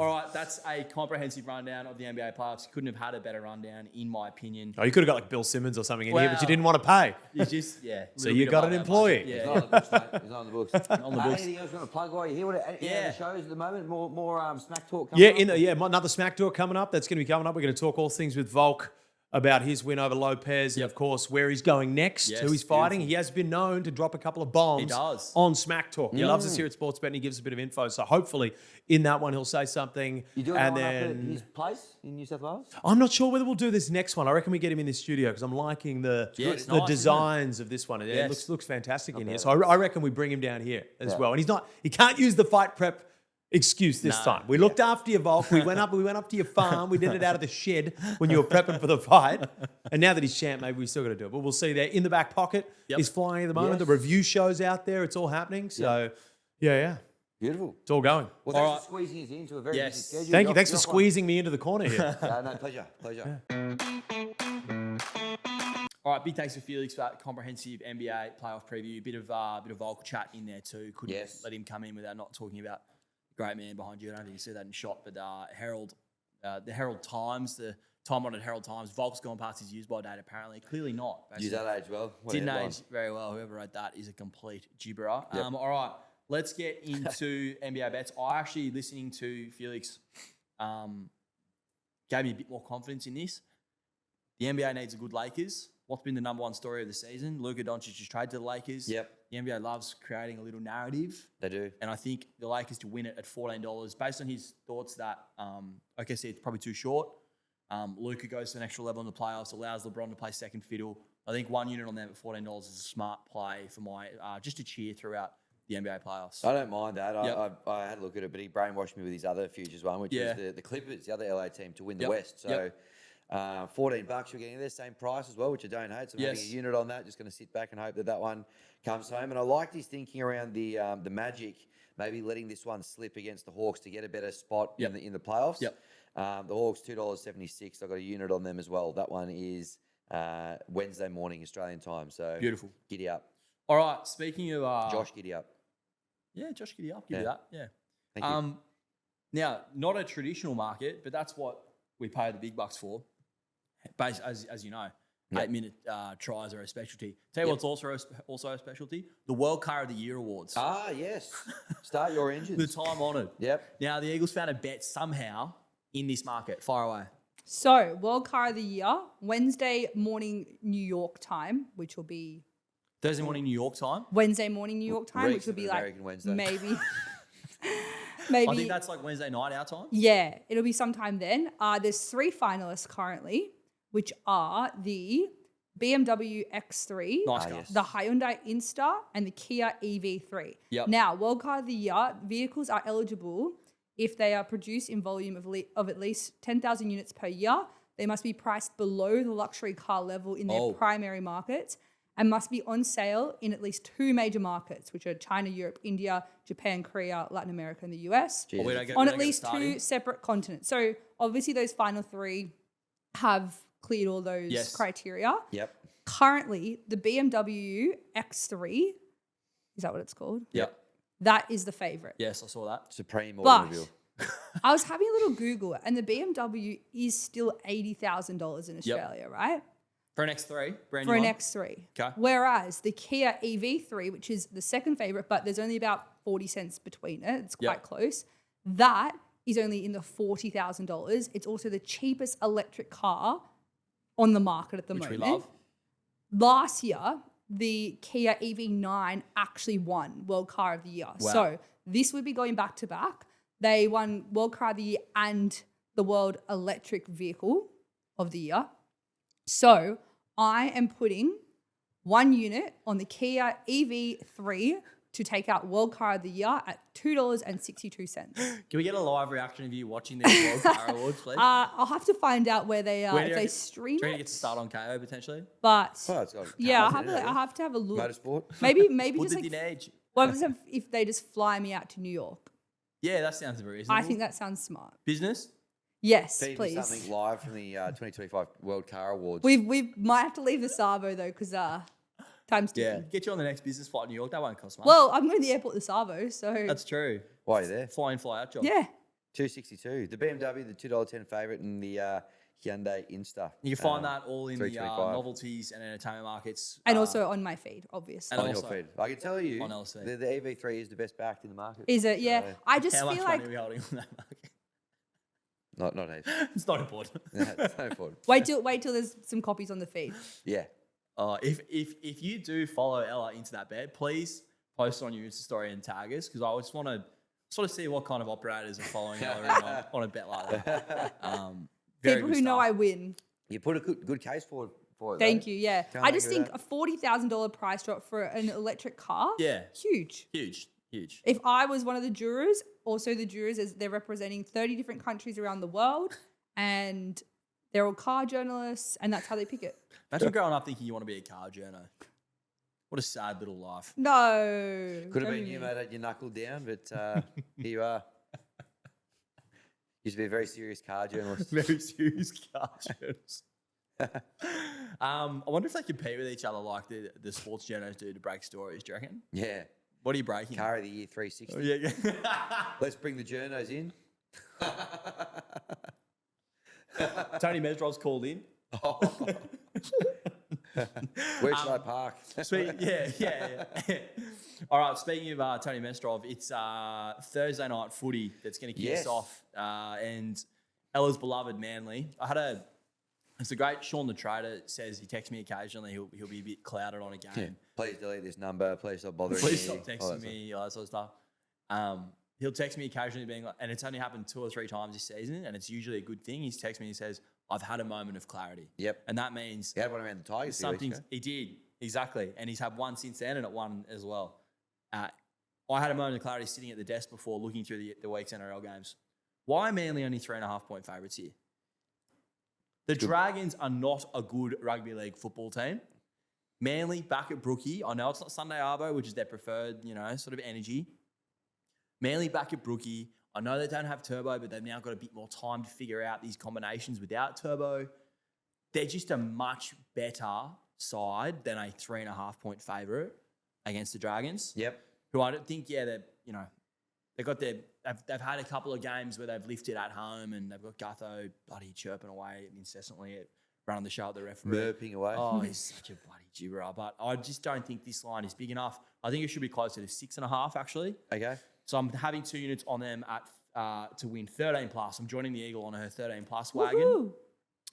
right, that's a comprehensive rundown of the NBA playoffs. Couldn't have had a better rundown, in my opinion. Oh, you could have got like Bill Simmons or something in here, but you Well, didn't want to pay. You just So you got an employee. He's Yeah. not on the books, mate. He's not on the books. On the books. Anything else you want to plug while you're here? Any other shows at the moment? More smack talk coming Yeah, up? another Smack Talk coming up. That's going to be coming up. We're going to talk all things with Volk about his win over Lopez and, of course, where he's going next, Yes, who he's fighting. beautiful. He has been known to drop a couple of bombs He does. on Smack Talk. He loves us here at Sportsbet and he gives us a bit of info. So hopefully in that one he'll say something. You doing and one up then at his place in New South Wales? I'm not sure whether we'll do this next one. I reckon we get him in the studio because I'm liking the Yeah, it's nice, isn't it? designs of this one. It Yes. looks fantastic in here. bad. So I reckon we bring him down here as Yeah. well. And he can't use the fight prep excuse this No. time. We looked after your Volk. We went up to your farm. We did it out of the shed when you were prepping for the fight. And now that he's champ, maybe we still got to do it. But we'll see there. In the back pocket is flying at the moment. Yes. The review show's out there. It's all happening. So yeah. Beautiful. It's all going. Well, thanks for squeezing us into a very busy Yes. schedule. Thank you. You're Thanks for off on- squeezing me into the corner here. No, pleasure. All right, big thanks for Felix for that comprehensive NBA playoff preview. Bit of vocal chat in there too. Couldn't let him come in without not talking about the great man behind you. I don't think you said that in shot, but Herald, the Herald Times, the time-honoured Herald Times, Volk's gone past his use by date apparently. Clearly not. Use that age well. What Didn't headline. age very well. Whoever wrote that is a complete gibberer. Yep. All right, let's get into NBA bets. I actually, listening to Felix, gave me a bit more confidence in this. The NBA needs a good Lakers. What's been the number one story of the season? Luka Doncic's trade to the Lakers. Yep. The NBA loves creating a little narrative. They do. And I think the Lakers to win it at $14, based on his thoughts that, like I said, it's probably too short. Luka goes to an extra level in the playoffs, allows LeBron to play second fiddle. I think 1 unit on them at $14 is a smart play for my, just to cheer throughout the NBA playoffs. I don't mind that. Yep. I had a look at it, but he brainwashed me with his other futures one, which was the Clippers, the other LA team, to win the West. So $14 you're getting there, same price as well, which I don't hate. So I'm having a unit on that, just going to sit back and hope that one comes home. And I liked his thinking around the Magic, maybe letting this one slip against the Hawks to get a better spot in the playoffs. Yep. The Hawks, $2.76. I've got a unit on them as well. That one is Wednesday morning Australian time. So beautiful. Giddy up. All right, speaking of... Josh, giddy up. Yeah, Josh, giddy up. Give you that. Yeah. Thank you. Now, not a traditional market, but that's what we pay the big bucks for. As you know, 8-minute tries are a specialty. Tell you what's also a specialty: the World Car of the Year awards. Ah, yes. Start your engines. The time honoured. Yep. Now the Eagles found a bet somehow in this market. Fire away. So, World Car of the Year, Wednesday morning New York time, which will be Thursday morning New York time. Wednesday morning New York time, which will be American like Wednesday. maybe. I think that's like Wednesday night our time. Yeah, it'll be sometime then. There's 3 finalists currently, which are the BMW X3, Nice car. yes. the Hyundai Instar, and the Kia EV3. Yep. Now, World Car of the Year, vehicles are eligible if they are produced in volume of at least 10,000 units per year. They must be priced below the luxury car level in their primary markets and must be on sale in at least 2 major markets, which are China, Europe, India, Japan, Korea, Latin America, and the US, We don't get- on we at don't get least started. 2 separate continents. So obviously those final 3 have cleared all those criteria. Yep. Currently, the BMW X3, is that what it's called? Yep. That is the favorite. Yes, I saw that. Supreme But automobile. I was having a little Google, and the BMW is still $80,000 in Australia, right? For an X3, brand For new an one? X3. Okay. Whereas the Kia EV3, which is the second favorite, but there's only about 40 cents between it, it's quite close, that is only in the $40,000. It's also the cheapest electric car on the market at the Which we moment. love. Last year, the Kia EV9 actually won World Car of the Year. Wow. So this would be going back to back. They won World Car of the Year and the World Electric Vehicle of the Year. So I am putting 1 unit on the Kia EV3 to take out World Car of the Year at $2.62. Can we get a live reaction of you watching these World Car Awards, please? I'll have to find out where they are, Where do if you they reckon- stream Do you reckon it it. gets to start on KO potentially? But Oh, it's got yeah, cars in it, I have to have a look. Motorsport. Maybe What just did like the age? what happens if they just fly me out to New York? Yeah, that sounds very reasonable. I think that sounds smart. Business? Yes, Feed me please. something live from the 2025 World Car Awards. We might have to leave the Savo though, because time's Yeah. ticking. Get you on the next business flight to New York. That won't cost much. Well, I'm going to the airport, the Savo, so That's true. Why are you there? Fly in, fly out job. yeah. $2.62. The BMW, the $2.10 favourite, and the Hyundai Instar. You can find that all in the $3.25. novelties and entertainment markets. And also on my feed, obviously. and on your also feed. I can tell you, on LC. the EV3 is the best backed in the market. Is it? Yeah. So, I just how much feel money like are we holding on that market? not heaps. It's not important. It's no important. wait till there's some copies on the feed. Yeah. If you do follow Ella into that bet, please post it on your Insta story and tag us, because I just want to sort of see what kind of operators are following Ella in on a bet like that. Very People good who know stuff. I win. You put a good case for it. Thank though. you. Yeah. Can't I argue just with think that. a $40,000 price drop for an electric car. Yeah. Huge. Huge. If I was one of the jurors, also the jurors, as they're representing 30 different countries around the world, and they're all car journalists, and that's how they pick it. Imagine growing up thinking you want to be a car journo. What a sad little life. No. Could have don't been be you, mean. mate, had your knuckle down, but here you are. Used to be a very serious car journalist. Very serious car journalist. I wonder if they compete with each other like the sports journalists do to break stories. Do you reckon? Yeah. What are you breaking? Car of the year 360. Oh, yeah. Let's bring the journos in. Tony Mesrov's called in. Where should I park? Yeah. All right. Speaking of Tony Mestrov, it's Thursday night footy that's going to kick us Yes. off, and Ella's beloved Manly. It's a great Sean the Trader says he texts me occasionally. He'll be a bit clouded on a game. Yeah. Please delete this number. Please stop bothering Please me. stop texting me, all that sort of stuff. He'll text me occasionally being like, and it's only happened 2 or 3 times this season, and it's usually a good thing. He's texted me and he says, I've had a moment of clarity. Yep. And that means He had one around the Tigers. something he did, exactly. And he's had one since then and it won as well. I had a moment of clarity sitting at the desk before looking through the week's NRL games. Why are Manly only 3.5 point favourites here? The Dragons are not a good rugby league football team. Manly back at Brookie. I know it's not Sunday Arvo, which is their preferred, sort of energy. Manly back at Brookie. I know they don't have Turbo, but they've now got a bit more time to figure out these combinations without Turbo. They're just a much better side than a 3.5 point favourite against the Dragons. Yep. Who I don't think, they've had a couple of games where they've lifted at home and they've got Gutho bloody chirping away incessantly at running the show at the referee. Murping away. Oh, he's such a bloody gibberer. But I just don't think this line is big enough. I think it should be closer to 6.5 actually. Okay. So I'm having 2 units on them to win 13 plus. I'm joining the Eagle on her 13 plus wagon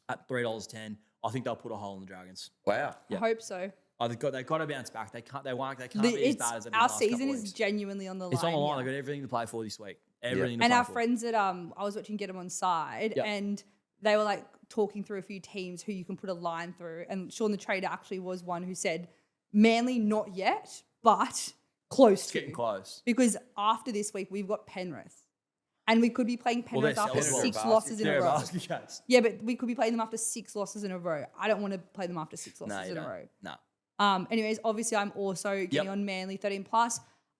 at $3.10. I think they'll put a hole in the Dragons. Wow. I hope so. Oh, they've got to bounce back. They can't be as bad as they've been Our the last season couple of is weeks. genuinely on the line. It's on the line. here. They've got everything to play for this week. Everything to And play our for. friends at I was watching Get 'Em On Side, Yep. and they were like talking through a few teams who you can put a line through. And Sean the Trader actually was one who said, Manly not yet, but close It's to. getting close. Because after this week, we've got Penrith. And we could be playing Penrith they're after sellable. 6 Basket. losses in They're a a row. basket case. Yeah, but we could be playing them after 6 losses in a row. I don't want to play them after 6 No, losses you in a don't. row. No. Anyways, obviously I'm also getting Yep. on Manly 13 plus.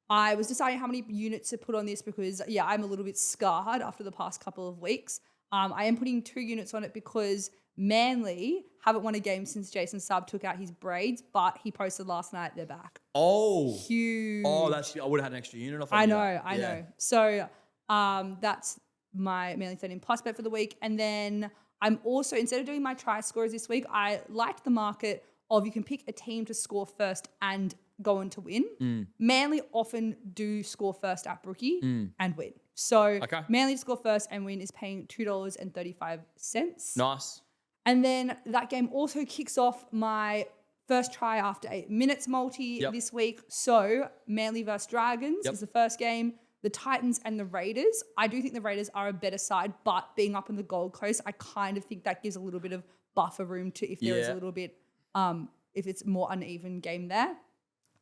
I was deciding how many units to put on this because I'm a little bit scarred after the past couple of weeks. I am putting 2 units on it because Manly haven't won a game since Jason Subb took out his braids, but he posted last night they're back. Oh. Huge. Oh, I would have had an extra unit off. I you. know. Yeah. So that's my Manly 13 plus bet for the week. And then I'm also, instead of doing my try scores this week, I liked the market of you can pick a team to score first and go on to win. Manly often do score first at Brookie and win. So Okay. Manly to score first and win is paying $2.35. Nice. And then that game also kicks off my first try after 8 minutes multi Yep. this week. So Manly versus Dragons Yep. is the first game. The Titans and the Raiders. I do think the Raiders are a better side, but being up on the Gold Coast, I kind of think that gives a little bit of buffer room to if there is a Yeah. little bit, if it's more uneven game there.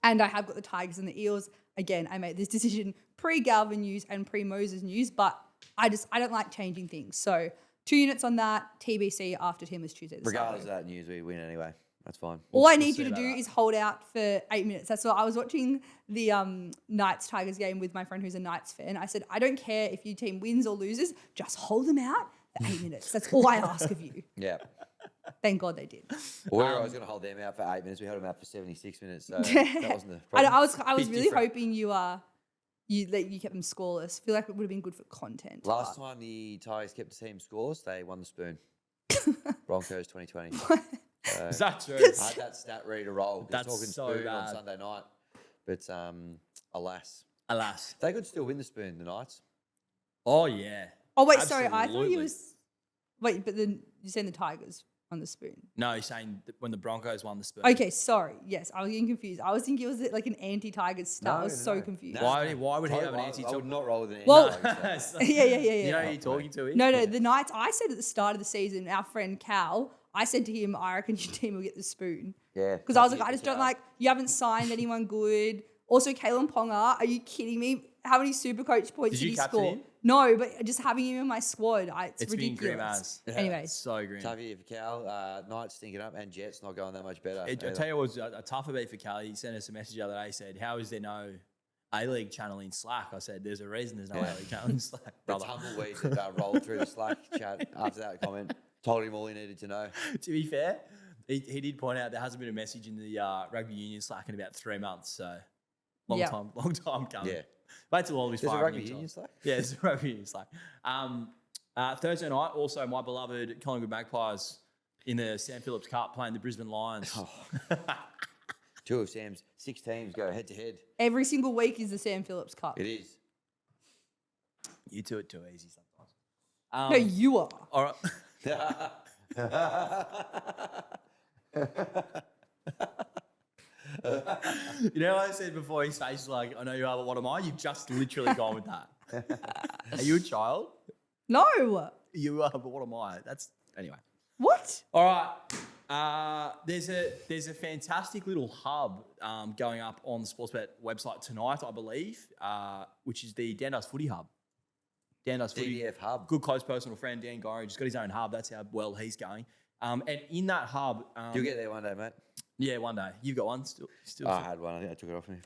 And I have got the Tigers and the Eels. Again, I made this decision pre-Galvin news and pre-Moses news, but I don't like changing things. So 2 units on that. TBC after Timbers Tuesday. Regardless of that news, we win anyway. That's fine. All I We'll need see you to about do that. is hold out for 8 minutes. That's all. I was watching the Knights Tigers game with my friend who's a Knights fan. I said, I don't care if your team wins or loses, just hold them out for 8 minutes. That's all I ask of you. Yeah. Thank God they did. Well, we were always going to hold them out for 8 minutes. We held them out for 76 minutes. So that wasn't the problem. I was Bit really different. hoping you kept them scoreless. Feel like it would have been good for content. Last but- time the Tigers kept the team scores, they won the spoon. Broncos 2020. Is that true? I had that stat ready to roll. Just That's talking so spoon on bad. Sunday night. But alas. Alas. They could still win the spoon, the Knights. Oh, yeah. Oh wait, sorry. I thought Absolutely. you was. Wait, but then you're saying the Tigers on the spoon. No, he's saying that when the Broncos won the spoon. Okay, sorry. Yes, I was getting confused. I was thinking it was like an anti-Tigers star. I was so no. confused. No. Why would he have an I anti would not roll with an Well- anti-Tigers. Yeah. You know who you're talking to? No, the Knights. I said at the start of the season, our friend Cal. I said to him, I reckon your team will get the spoon. Yeah. Because I was like, I just don't like, you haven't signed anyone good. Also, Kalen Ponga, are you kidding me? How many super coach points Did did you he captain score? him? No, but just having him in my squad, it's Been grim ridiculous. as. Anyways, So grim. Tough year for Cal. Knights stinking up and Jets not going that much better. I either. tell you what was a tougher beat for Callie. He sent us a message the other day. He said, how is there no A-League channel in Slack? I said, there's a reason there's no Yeah. A-League channel in Slack, The brother. tumbleweed that rolled through the Slack chat after that comment told him all he needed to know. To be fair, He did point out there hasn't been a message in the rugby union Slack in about 3 months. So long Yeah. time coming. Yeah. Wait till all his There's a firing rugby into union it. Slack? Yeah, there's a rugby union Slack. Thursday night, also my beloved Collingwood Magpies in the Sam Phillips Cup playing the Brisbane Lions. Oh. Two of Sam's 6 teams go head to head. Every single week is the Sam Phillips Cup. It is. You do it too easy sometimes. No, you are. All right. You know what I said before? His face is like, I know you are, but what am I? You've just literally gone with that. Are you a child? No. You are, but what am I? That's anyway. What? All right. There's a fantastic little hub going up on the Sportsbet website tonight, I believe, which is the Dandos Footy Hub. Dandos Footy DDF Hub. Good close personal friend Dan Gorry. He's got his own hub. That's how well he's going. And in that hub, You'll get there one day, mate. yeah, one day you've got one still. I had one. I think I took it off me.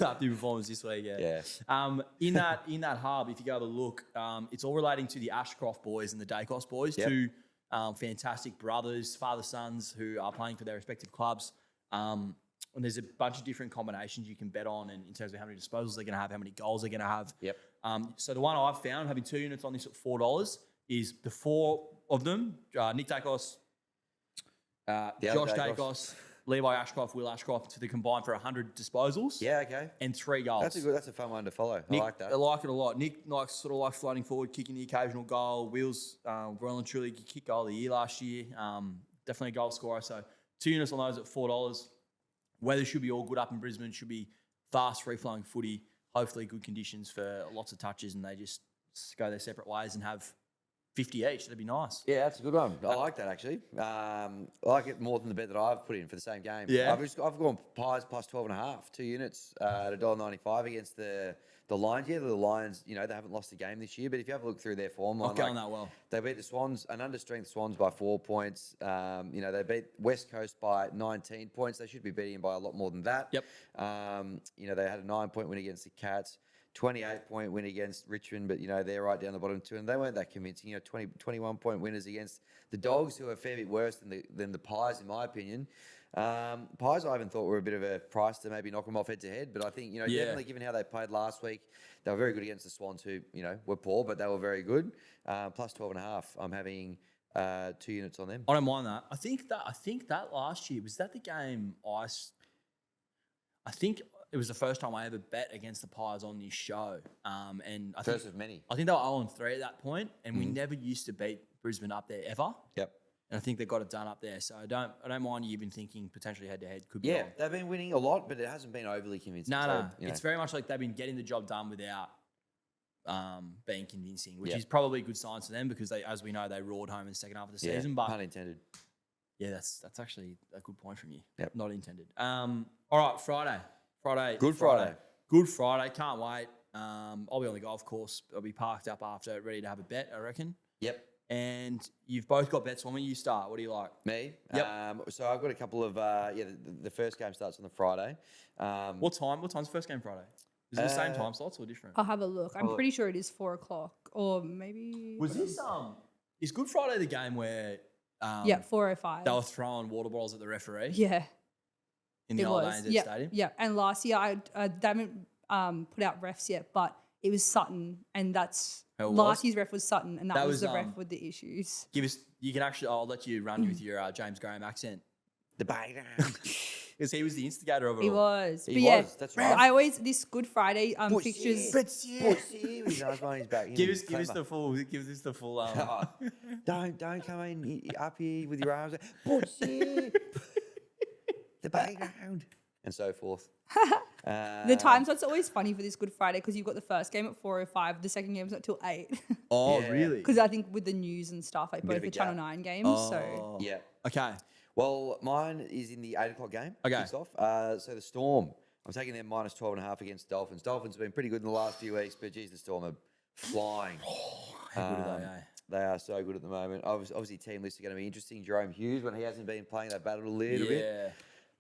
After your performance this week, yeah. Yeah. In that hub, if you go have a look, it's all relating to the Ashcroft boys and the Dacos boys, Yep. two fantastic brothers, father sons who are playing for their respective clubs. And there's a bunch of different combinations you can bet on, and in terms of how many disposals they're going to have, how many goals they're going to have. Yep. So the one I've found, having 2 units on this at $4, is the 4 of them: Nick Dacos, other Josh Dacos. Dacos, Levi Ashcroft, Will Ashcroft, to the combined for 100 disposals. Yeah, okay. And 3 goals. That's a fun one to follow. Nick, I like that. I like it a lot. Nick likes floating forward, kicking the occasional goal. Will's well and truly kick goal of the year last year. Definitely a goal scorer. So 2 units on those at $4. Weather should be all good up in Brisbane. Should be fast, free-flowing footy. Hopefully good conditions for lots of touches, and they just go their separate ways and have 50 each. That'd be nice. Yeah, that's a good one. I like that actually. I like it more than the bet that I've put in for the same game. Yeah. I've gone Pies plus 12.5, 2 units at $1.95 against the Lions. Yeah, the Lions, they haven't lost a game this year, but if you have a look through their form line, Not going that well. they beat the Swans, an under-strength Swans by 4 points. They beat West Coast by 19 points. They should be beating by a lot more than that. Yep. They had a 9-point win against the Cats. 28-point win against Richmond, but they're right down the bottom too, and they weren't that convincing. 21-point winners against the Dogs, who are a fair bit worse than the Pies, in my opinion. Pies, I even thought were a bit of a price to maybe knock them off head to head, but I think definitely given how they played last week, they were very good against the Swans, who were poor, but they were very good. Plus 12.5. I'm having 2 units on them. I don't mind that. I think that last year, was that the game I think it was the first time I ever bet against the Pies on this show. And First of many. I think they were 0-3 at that point, and we never used to beat Brisbane up there ever. Yep. And I think they got it done up there. So I don't mind you even thinking potentially head to head could be Yeah, wrong. they've been winning a lot, but it hasn't been overly convincing. No, So, it's very much like they've been getting the job done without being convincing, which Yep. is probably a good sign to them because they, as we know, they roared home in the second half of the yeah, season. But pun intended. yeah, that's actually a good point from you. Yep. Not intended. All right, Friday. Good Friday. Good Friday. Can't wait. I'll be on the golf course. I'll be parked up after, ready to have a bet, I reckon. Yep. And you've both got bets on when you start. What do you like? Me? Yep. So I've got a couple of, the first game starts on the Friday. What time? What time's the first game Friday? Is it the same time slots or different? I'll have a look. I'm pretty sure it is 4 o'clock, or maybe. Was this is Good Friday the game where Yeah, 4:05. they were throwing water bottles at the referee Yeah, in the it old was. ANZ Yeah, Stadium? yeah. And last year they haven't put out refs yet, but it was Sutton, and that's Who it was? last year's ref was Sutton, and that, That was was, the ref with the issues. Give us. You can actually. I'll let you run with your James Graham accent The background. because he was the instigator of it. He all. was. He But yeah, was, that's right. I always this Good Friday fixtures. Pussy with his eyes behind his back. Give us the full. Give us the full. Don't come in up here with your arms. Pussy. The background. And so forth. The time slot's always funny for this Good Friday because you've got the first game at 4:05, the second game's not till 8. Oh, Yeah. really? Because I think with the news and stuff, like Bit both of a the Channel gap. 9 games. So Oh. Yeah. Okay. Well, mine is in the 8 o'clock game. Okay. Kicks off. So the Storm. I'm taking them minus 12.5 against Dolphins. Dolphins have been pretty good in the last few weeks, but geez, the Storm are flying. How good are they? Eh? They are so good at the moment. Obviously, team lists are going to be interesting. Jerome Hughes, when he hasn't been playing, they battled a little bit. Yeah.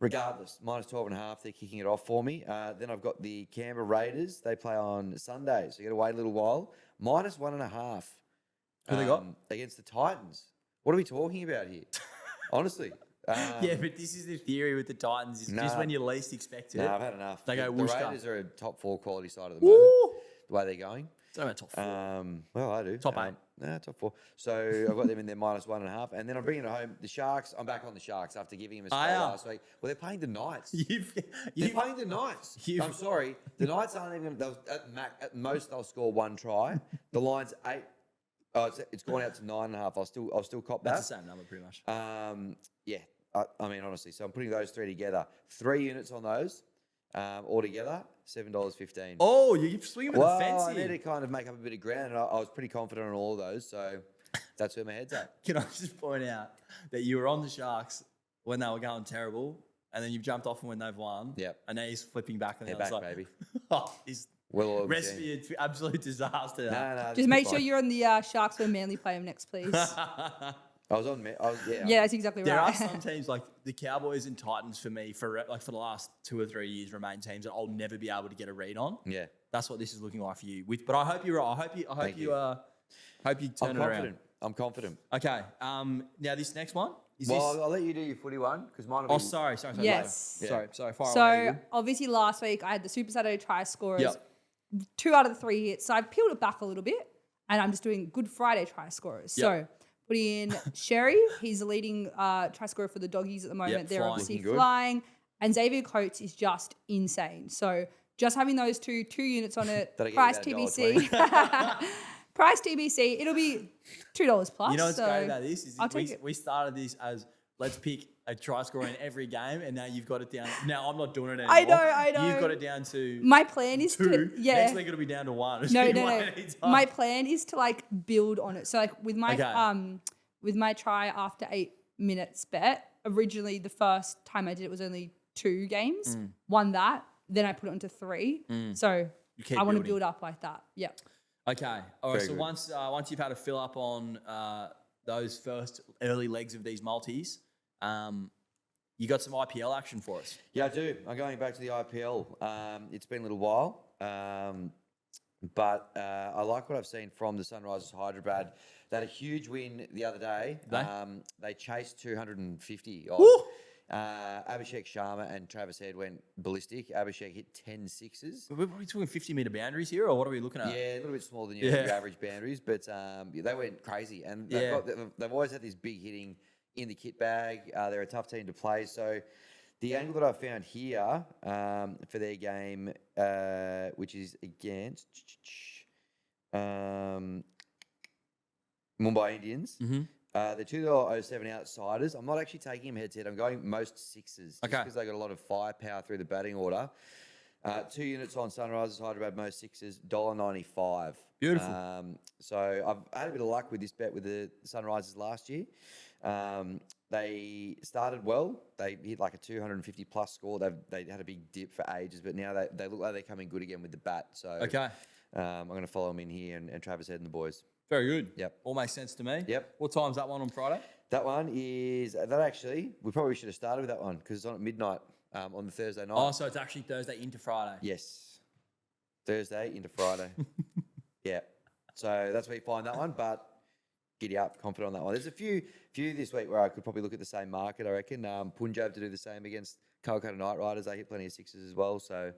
Regardless, minus 12.5, they're kicking it off for me. Then I've got the Canberra Raiders. They play on Sunday, so you got to wait a little while. Minus 1.5. Who they got? Against the Titans. What are we talking about here? Honestly. Yeah, but this is the theory with the Titans. It's just Nah. when you least expect it. No, I've had enough. They go the whoosh Raiders go. are a top 4 quality side at the moment, Woo! the way they're going. It's only about top 4. Well, I do. Top 8. Nah, top 4. So I've got them in their -1.5. And then I'm bringing it home. The Sharks, I'm back on the Sharks after giving them a spell last week. Well, they're playing the Knights. They're playing the Knights. I'm sorry. The Knights aren't even, at most they'll score 1 try. The line's 8. Oh, it's gone out to 9.5. I'll still cop that. That's the same number pretty much. Yeah. I mean, honestly, so I'm putting those 3 together. 3 units on those altogether, $7.15. Oh, you're swinging with the fence I need here. to kind of make up a bit of ground, and I was pretty confident on all of those, so that's where my head's at. Can I just point out that you were on the Sharks when they were going terrible, and then you've jumped off them when they've won. Yep. And now he's flipping back on the They're other back, side. baby. Oh, he's Well, recipe an absolute disaster. No, Just make sure you're on the Sharks when Manly play them next, please. I was on. Yeah, that's exactly There are right. some teams like the Cowboys and Titans for me for the last 2 or 3 years remain teams that I'll never be able to get a read on. Yeah. That's what this is looking like for you. But I hope you're right. I hope you turn I'm it around. I'm confident. Okay. Now this next one is Well, this. I'll let you do your footy one because mine will Oh, be. sorry. Yes. Sorry. Fire away, So Eagle. obviously last week I had the Super Saturday try scorers, Yep. 2 out of the 3 hits. So I've peeled it back a little bit, and I'm just doing Good Friday try scorers. Yep. So putting in Sherry, he's the leading try scorer for the Doggies at the moment. Yep, They're flying. obviously Looking good. flying, and Xavier Coates is just insane. So just having those two units on it, That'll get price you about TBC. Price TBC, it'll be $2 plus. You know what's so great about this is I'll take it. we started this as let's pick a try scorer in every game, and now you've got it down. Now I'm not doing it anymore. I know. You've got it down to My plan is 2. to, yeah. Next week it'll be down to 1. It's No. been one at a time. My plan is to like build on it. So like with my Okay. with my try after 8 minutes bet, originally the first time I did it was only 2 games. Won that, then I put it into 3. So keep I want to building. build up like that. Yeah. Okay. All right. Very So good. once you've had a fill up on those first early legs of these multis, you got some IPL action for us. Yeah, I do. I'm going back to the IPL. It's been a little while, but I like what I've seen from the Sunrisers Hyderabad. They had a huge win the other day. They chased 250 odd. Woo! Abhishek Sharma and Travis Head went ballistic. Abhishek hit 10 sixes. We're talking 50-meter boundaries here, or what are we looking at? Yeah, a little bit smaller than your average boundaries, but they went crazy. And they've always had this big hitting in the kit bag. They're a tough team to play. So the angle that I found here for their game, which is against Mumbai Indians, the $2.07 outsiders. I'm not actually taking them head-to-head. I'm going most sixes. Okay. Because they got a lot of firepower through the batting order. 2 units on Sunrisers Hyderabad, most sixes, $1.95. Beautiful. So I've had a bit of luck with this bet with the Sunrisers last year. They started well. They hit like a 250 plus score. They had a big dip for ages, but now they look like they're coming good again with the bat. So Okay. I'm going to follow them in here and Travis Head and the boys. Very good. Yep. All makes sense to me. Yep. What time's that one on Friday? That one is that actually we probably should have started with that one because it's on at midnight on the Thursday night. Oh, so it's actually Thursday into Friday. Yes, Thursday into Friday. Yeah, so that's where you find that one. But giddy up, confident on that one. There's a few this week where I could probably look at the same market. I reckon Punjab to do the same against Calcutta Knight Riders. They hit plenty of sixes as well. So,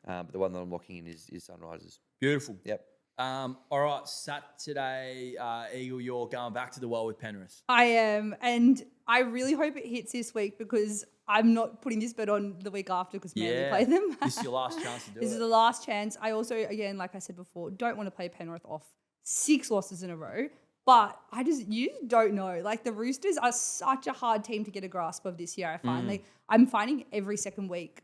but the one that I'm locking in is Sunrisers. Beautiful. Yep. All right, Saturday, Eagle, you're going back to the well with Penrith. I am, and I really hope it hits this week because I'm not putting this bet on the week after because Manly play them. This is your last chance to do This it. is the last chance. I also, again, like I said before, don't want to play Penrith off 6 losses in a row. But you just don't know. Like the Roosters are such a hard team to get a grasp of this year. I find like I'm finding every second week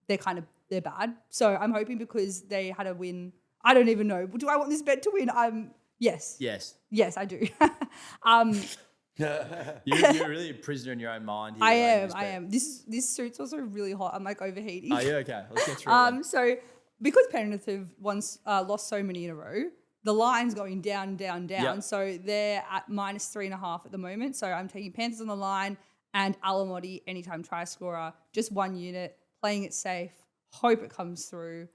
they're bad. So I'm hoping because they had a win. I don't even know. Do I want this bet to win? Yes. Yes. Yes, I do. You're really a prisoner in your own mind here. I am. This suit's also really hot. I'm like overheating. Are you okay? Let's get through it. So because Penrith have once lost so many in a row, the line's going down. Yep. So they're at -3.5 at the moment. So I'm taking Panthers on the line and Alamotti anytime try scorer, just 1 unit, playing it safe. Hope it comes through,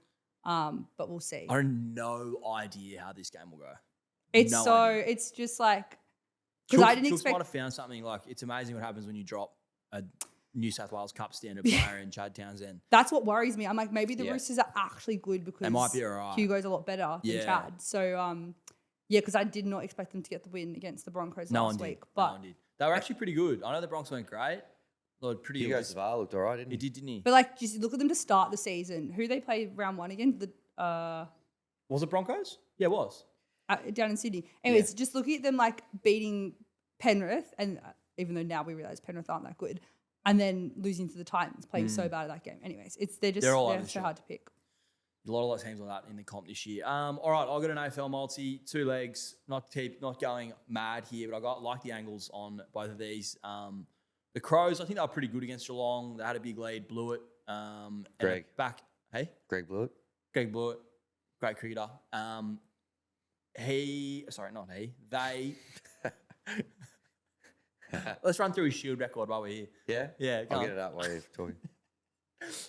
but we'll see. I have no idea how this game will go. It's no so idea. it's just like Because I didn't Chooks expect. might have found something like it's amazing what happens when you drop a New South Wales Cup standard player in Chad Townsend. That's what worries me. I'm like, maybe the Yeah. Roosters are actually good because might be alright. Hugo's a lot better than Yeah. Chad. So, yeah, because I did not expect them to get the win against the Broncos No one last did. week. No But one did. They were actually pretty good. I know the Bronx weren't great. They were pretty Hugo good. Savar looked all right, didn't He he? did, didn't he? but like, just look at them to start the season. Who they played round one again? Was it Broncos? Yeah, it was. Down in Sydney. Anyways, just looking at them like beating Penrith, and even though now we realise Penrith aren't that good, and then losing to the Titans, playing so bad at that game. Anyways, they're all over they're the so shop. hard to pick. A lot of teams like that in the comp this year. All right, I've got an AFL multi, 2 legs. Not going mad here, but I like the angles on both of these. The Crows, I think they were pretty good against Geelong. They had a big lead, blew it. And Greg. back. Hey, Greg Blewett. Greg blew it. Great cricketer. They. Let's run through his Shield record while we're here. Yeah? Yeah, go I'll on. get it up while you're talking.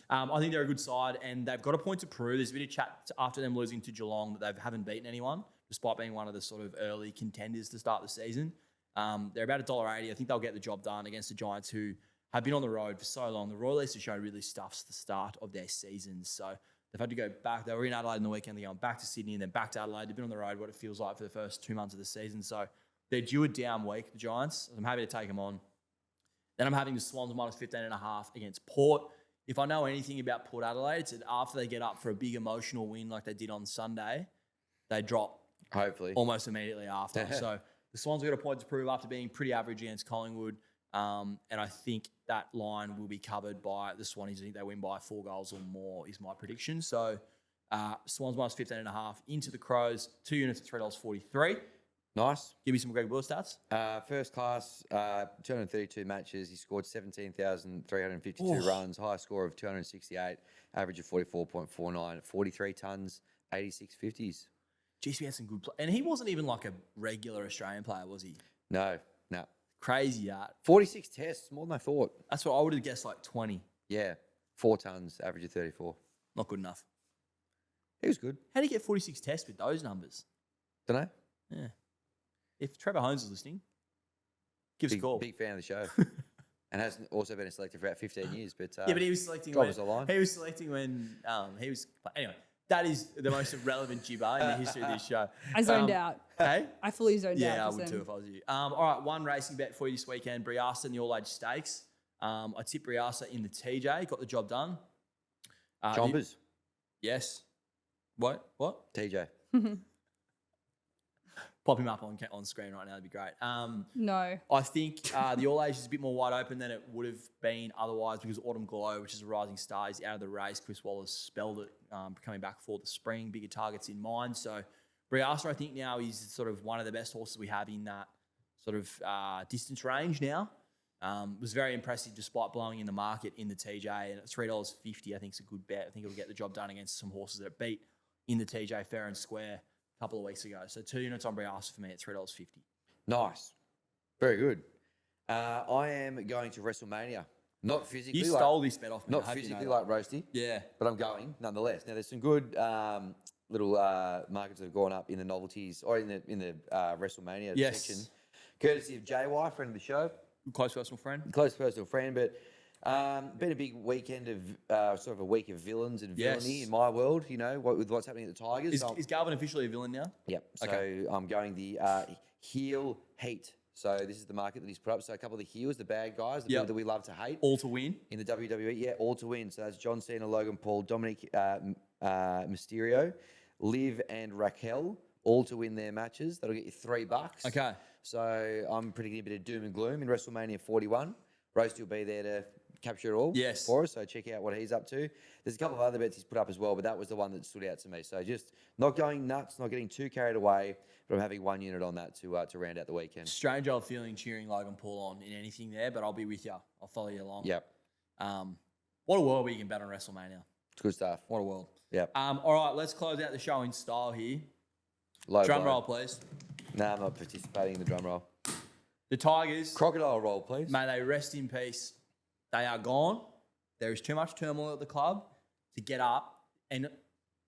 I think they're a good side, and they've got a point to prove. There's a bit of chat after them losing to Geelong that they haven't beaten anyone, despite being one of the sort of early contenders to start the season. They're about $1.80. I think they'll get the job done against the Giants, who have been on the road for so long. The Royal Easter Show really stuffs the start of their season, so they've had to go back. They were in Adelaide on the weekend. They're going back to Sydney and then back to Adelaide. They've been on the road what it feels like for the first 2 months of the season, so they're due a down week, the Giants. I'm happy to take them on. Then I'm having the Swans minus 15.5 against Port. If I know anything about Port Adelaide, it's that after they get up for a big emotional win like they did on Sunday, they drop Hopefully. almost immediately after. So the Swans have got a point to prove after being pretty average against Collingwood. And I think that line will be covered by the Swannies. I think they win by 4 goals or more is my prediction. So Swans minus 15.5 into the Crows, 2 units at $3.43. Nice. Give me some Greg Blue stats. First class, 232 matches. He scored 17,352 runs, high score of 268, average of 44.49, 43 tons, 86 50s. Jeez, we had some good play. And he wasn't even like a regular Australian player, was he? No. Crazy that. 46 tests, more than I thought. That's what I would have guessed, like 20. Yeah. 4 tons, average of 34. Not good enough. He was good. How do you get 46 tests with those numbers? Don't know. Yeah. If Trevor Holmes is listening, give us a call. Big fan of the show. And has also been a selector for about 15 years. But Yeah, but he was selecting drop when us a line. he was selecting when he was. Anyway, that is the most relevant gibber in the history of this show. I zoned out. Hey. I fully zoned out. Yeah, I just would then. too if I was you. All right, one racing bet for you this weekend. Briasta in the All Age Stakes. I tipped Briasta in the TJ. Got the job done. Chompers. Yes. What? TJ. Pop him up on screen right now. That'd be great. No. I think the All Age is a bit more wide open than it would have been otherwise because Autumn Glow, which is a rising star, is out of the race. Chris Wallace spelled it coming back for the spring. Bigger targets in mind. So Briasta, I think now is sort of one of the best horses we have in that sort of distance range now. Was very impressive despite blowing in the market in the TJ. And at $3.50, I think is a good bet. I think it'll get the job done against some horses that it beat in the TJ fair and square a couple of weeks ago. So 2 units on Briasta for me at $3.50. Nice. Very good. I am going to WrestleMania. Not physically. You stole this bet off me. I Not hope you know physically that. like Roasty. Yeah. But I'm going nonetheless. Now, there's some good little markets that have gone up in the novelties or in the WrestleMania Yes. section. Courtesy of JY, friend of the show. Close personal friend. Close personal friend, but been a big weekend of sort of a week of villains and villainy Yes. in my world, you know, with what's happening at the Tigers. Is Galvin officially a villain now? Yep. So Okay. I'm going the heel heat. So this is the market that he's put up. So a couple of the heels, the bad guys, the people that we love to hate. All to win. In the WWE, yeah, all to win. So that's John Cena, Logan Paul, Dominic Mysterio, Liv and Raquel, all to win their matches. That'll get you $3. Okay. So I'm predicting a bit of doom and gloom in WrestleMania 41. Roasty will be there to capture it all Yes. for us. So check out what he's up to. There's a couple of other bets he's put up as well, but that was the one that stood out to me. So just not going nuts, not getting too carried away, but I'm having 1 unit on that to round out the weekend. Strange old feeling cheering Logan Paul on in anything there, but I'll be with you. I'll follow you along. Yep. What a world we can bet on WrestleMania. It's good stuff. What a world. Yep. All right, let's close out the show in style here. Low Drum blow. roll, please. No, I'm not participating in the drum roll. The Tigers, Crocodile roll, please. may they rest in peace. They are gone. There is too much turmoil at the club to get up and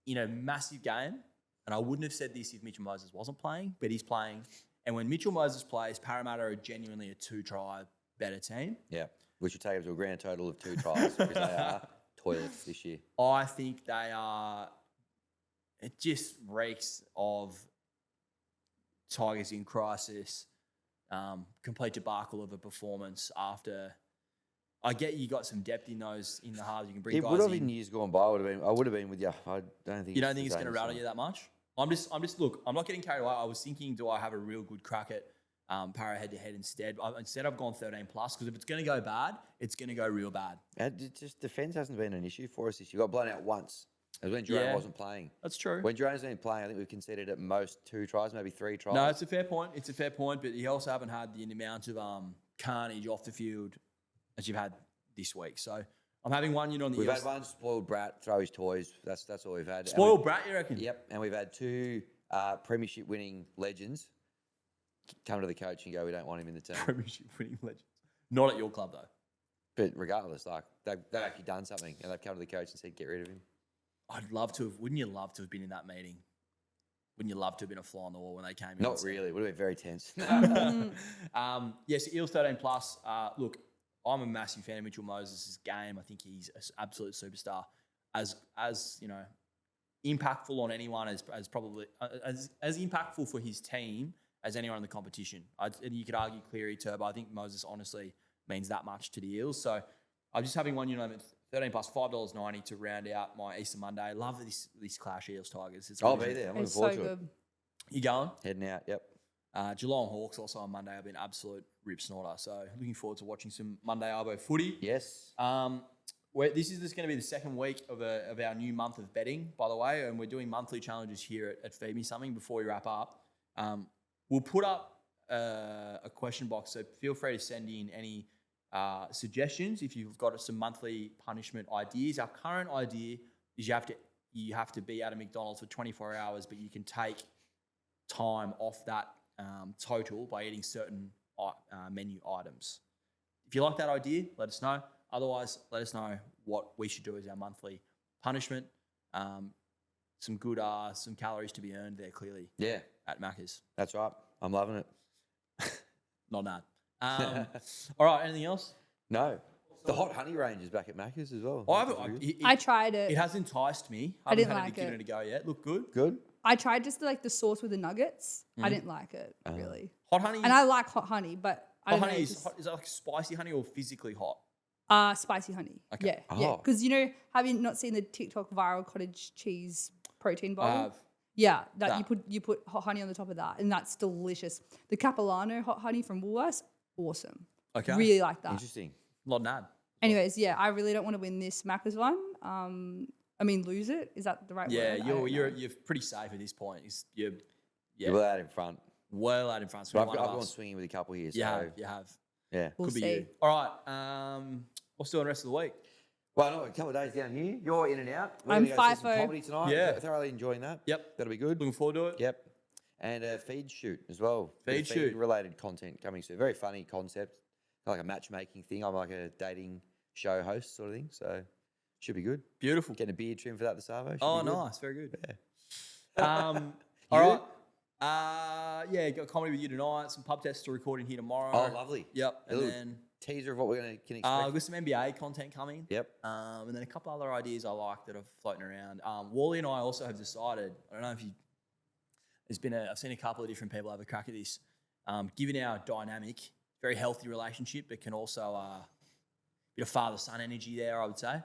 in a massive game. And I wouldn't have said this if Mitchell Moses wasn't playing, but he's playing And when Mitchell Moses plays, Parramatta are genuinely a 2-try better team. Yeah, which would take them to a grand total of 2 tries because they are toilets this year. I think they are. It just reeks of Tigers in crisis. Complete debacle of a performance after. I get you got some depth in those in the halves. You can bring It guys would have in. in years gone by. I would have been with you. I don't think You don't think it's the going to same rattle you that much? I'm just look. I'm not getting carried away. I was thinking, do I have a real good crack at Para head to head instead? Instead, I've gone 13 plus because if it's going to go bad, it's going to go real bad. And just defence hasn't been an issue for us this year. We got blown out once. It was when Jerome wasn't playing. That's true. When Jerome's been playing, I think we've conceded at most 2 tries, maybe 3 tries. No, it's a fair point. It's a fair point, but you also haven't had the amount of carnage off the field as you've had this week. So I'm having one unit on the We've Eels. had one spoiled brat throw his toys. That's all we've had. Spoiled brat, you reckon? Yep, and we've had 2 premiership winning legends come to the coach and go, we don't want him in the team. Premiership winning legends. Not at your club though. But regardless, like they've actually done something and they've come to the coach and said, get rid of him. I'd love to have. Wouldn't you love to have been in that meeting? Wouldn't you love to have been a fly on the wall when they came in? Not really. It would have been very tense. Yes, Eels 13 plus. Look, I'm a massive fan of Mitchell Moses' game. I think he's an absolute superstar. As you know, impactful on anyone as probably as impactful for his team as anyone in the competition. And you could argue Cleary, Turbo. I think Moses honestly means that much to the Eels. So I'm just having one unit at 13 plus $5.90 to round out my Easter Monday. Love this clash Eels Tigers. It's I'll really be there. I'm looking It's so forward to it. good. You going? Heading out, yep. Geelong Hawks also on Monday. I've been absolute rip snorter. So looking forward to watching some Monday Arvo footy. Yes. This is going to be the second week of our new month of betting, by the way, and we're doing monthly challenges here at Feed Me Something before we wrap up. We'll put up a question box, so feel free to send in any suggestions if you've got some monthly punishment ideas. Our current idea is you have to be at a McDonald's for 24 hours, but you can take time off that total by eating certain menu items. If you like that idea, let us know. Otherwise, let us know what we should do as our monthly punishment. Some good, some calories to be earned there, clearly. Yeah, At Macca's. that's right. I'm loving it. Not mad. All right, anything else? No. The hot honey range is back at Macca's as well. I tried it. It has enticed me. I didn't haven't like given it. it a go yet. Look good. Good. I tried just the sauce with the nuggets. I didn't like it really. Hot honey. And I like hot honey, but I hot don't honey know, is just- hot, is that like spicy honey or physically hot? Spicy honey. Okay. Yeah, yeah. Oh. Because have you not seen the TikTok viral cottage cheese protein bowl? have. Yeah, that That. you put hot honey on the top of that, and that's delicious. The Capilano hot honey from Woolworths, awesome. Okay. Really like that. Interesting. Not mad. Anyways, yeah, I really don't want to win this Macca's one. I mean, lose it. Is that the right Yeah, word? I don't you're know. pretty safe at this point. You're You're well out in front. well out in front. So But one I've of gone us. swinging with a couple here. You So, have. You have. yeah. We'll Could be see. you. All right. What's doing the rest of the week? Well, no, a couple of days down here. You're in and out. We're I'm gonna go see some FIFO. comedy tonight. Yeah. Thoroughly enjoying that. Yep. That'll be good. Looking forward to it. Yep. And a feed shoot as well. Feed shoot. Related content coming soon. Very funny concept. Like a matchmaking thing. I'm like a dating show host sort of thing. So should be good. Beautiful. Getting a beard trim for that this Arvo. Oh, Should be good. nice. Very good. Yeah. All You? right. Yeah, got comedy with you tonight. Some pub tests to record in here tomorrow. Oh, lovely. Yep. A And little then teaser of what can expect. I've got some NBA content coming. Yep. And then a couple other ideas I like that are floating around. Wally and I also have decided, I don't know if you, I've seen a couple of different people have a crack at this. Given our dynamic, very healthy relationship, but can also bit of father-son energy there, I would say.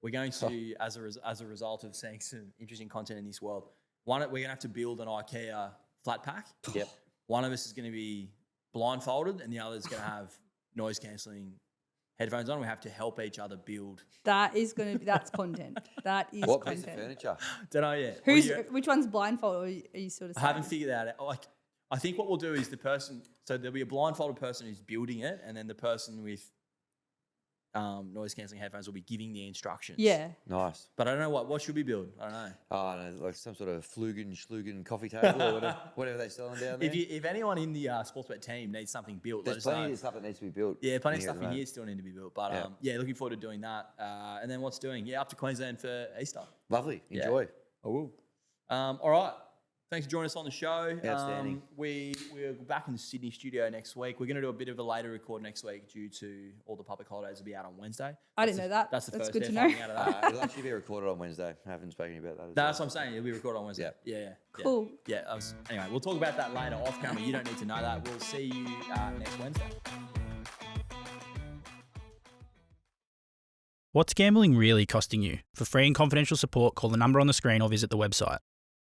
We're going to, as a result of seeing some interesting content in this world, we're going to have to build an IKEA flat pack. Yep. One of us is going to be blindfolded and the other is going to have noise-cancelling headphones on. We have to help each other build. That's content. That is What piece of content. furniture? Don't know yet. Which one's blindfold? Or are you sort of? I haven't figured that out. Like, I think what we'll do is so there'll be a blindfolded person who's building it, and then the person with noise cancelling headphones will be giving the instructions. Yeah. Nice. But I don't know what should we build. I don't know. Oh, no, like some sort of Schlugen coffee table or whatever they're selling down there. If anyone in the Sportsbet team needs something built, There's let us plenty know. of stuff that needs to be built. Yeah, plenty of here at stuff the in here moment. still need to be built. But Yeah. yeah, looking forward to doing that. And then what's doing? Yeah, up to Queensland for Easter. Lovely. Yeah. Enjoy. I will. All right. Thanks for joining us on the show. Outstanding. We're back in the Sydney studio next week. We're going to do a bit of a later record next week due to all the public holidays will be out on Wednesday. I didn't know that. That's the That's first good they're to know. finding out of that. It'll actually be recorded on Wednesday. I haven't spoken about that. That's what I'm saying. It'll be recorded on Wednesday. Yeah. Cool. Yeah. Anyway, we'll talk about that later off camera. You don't need to know that. We'll see you next Wednesday. What's gambling really costing you? For free and confidential support, call the number on the screen or visit the website.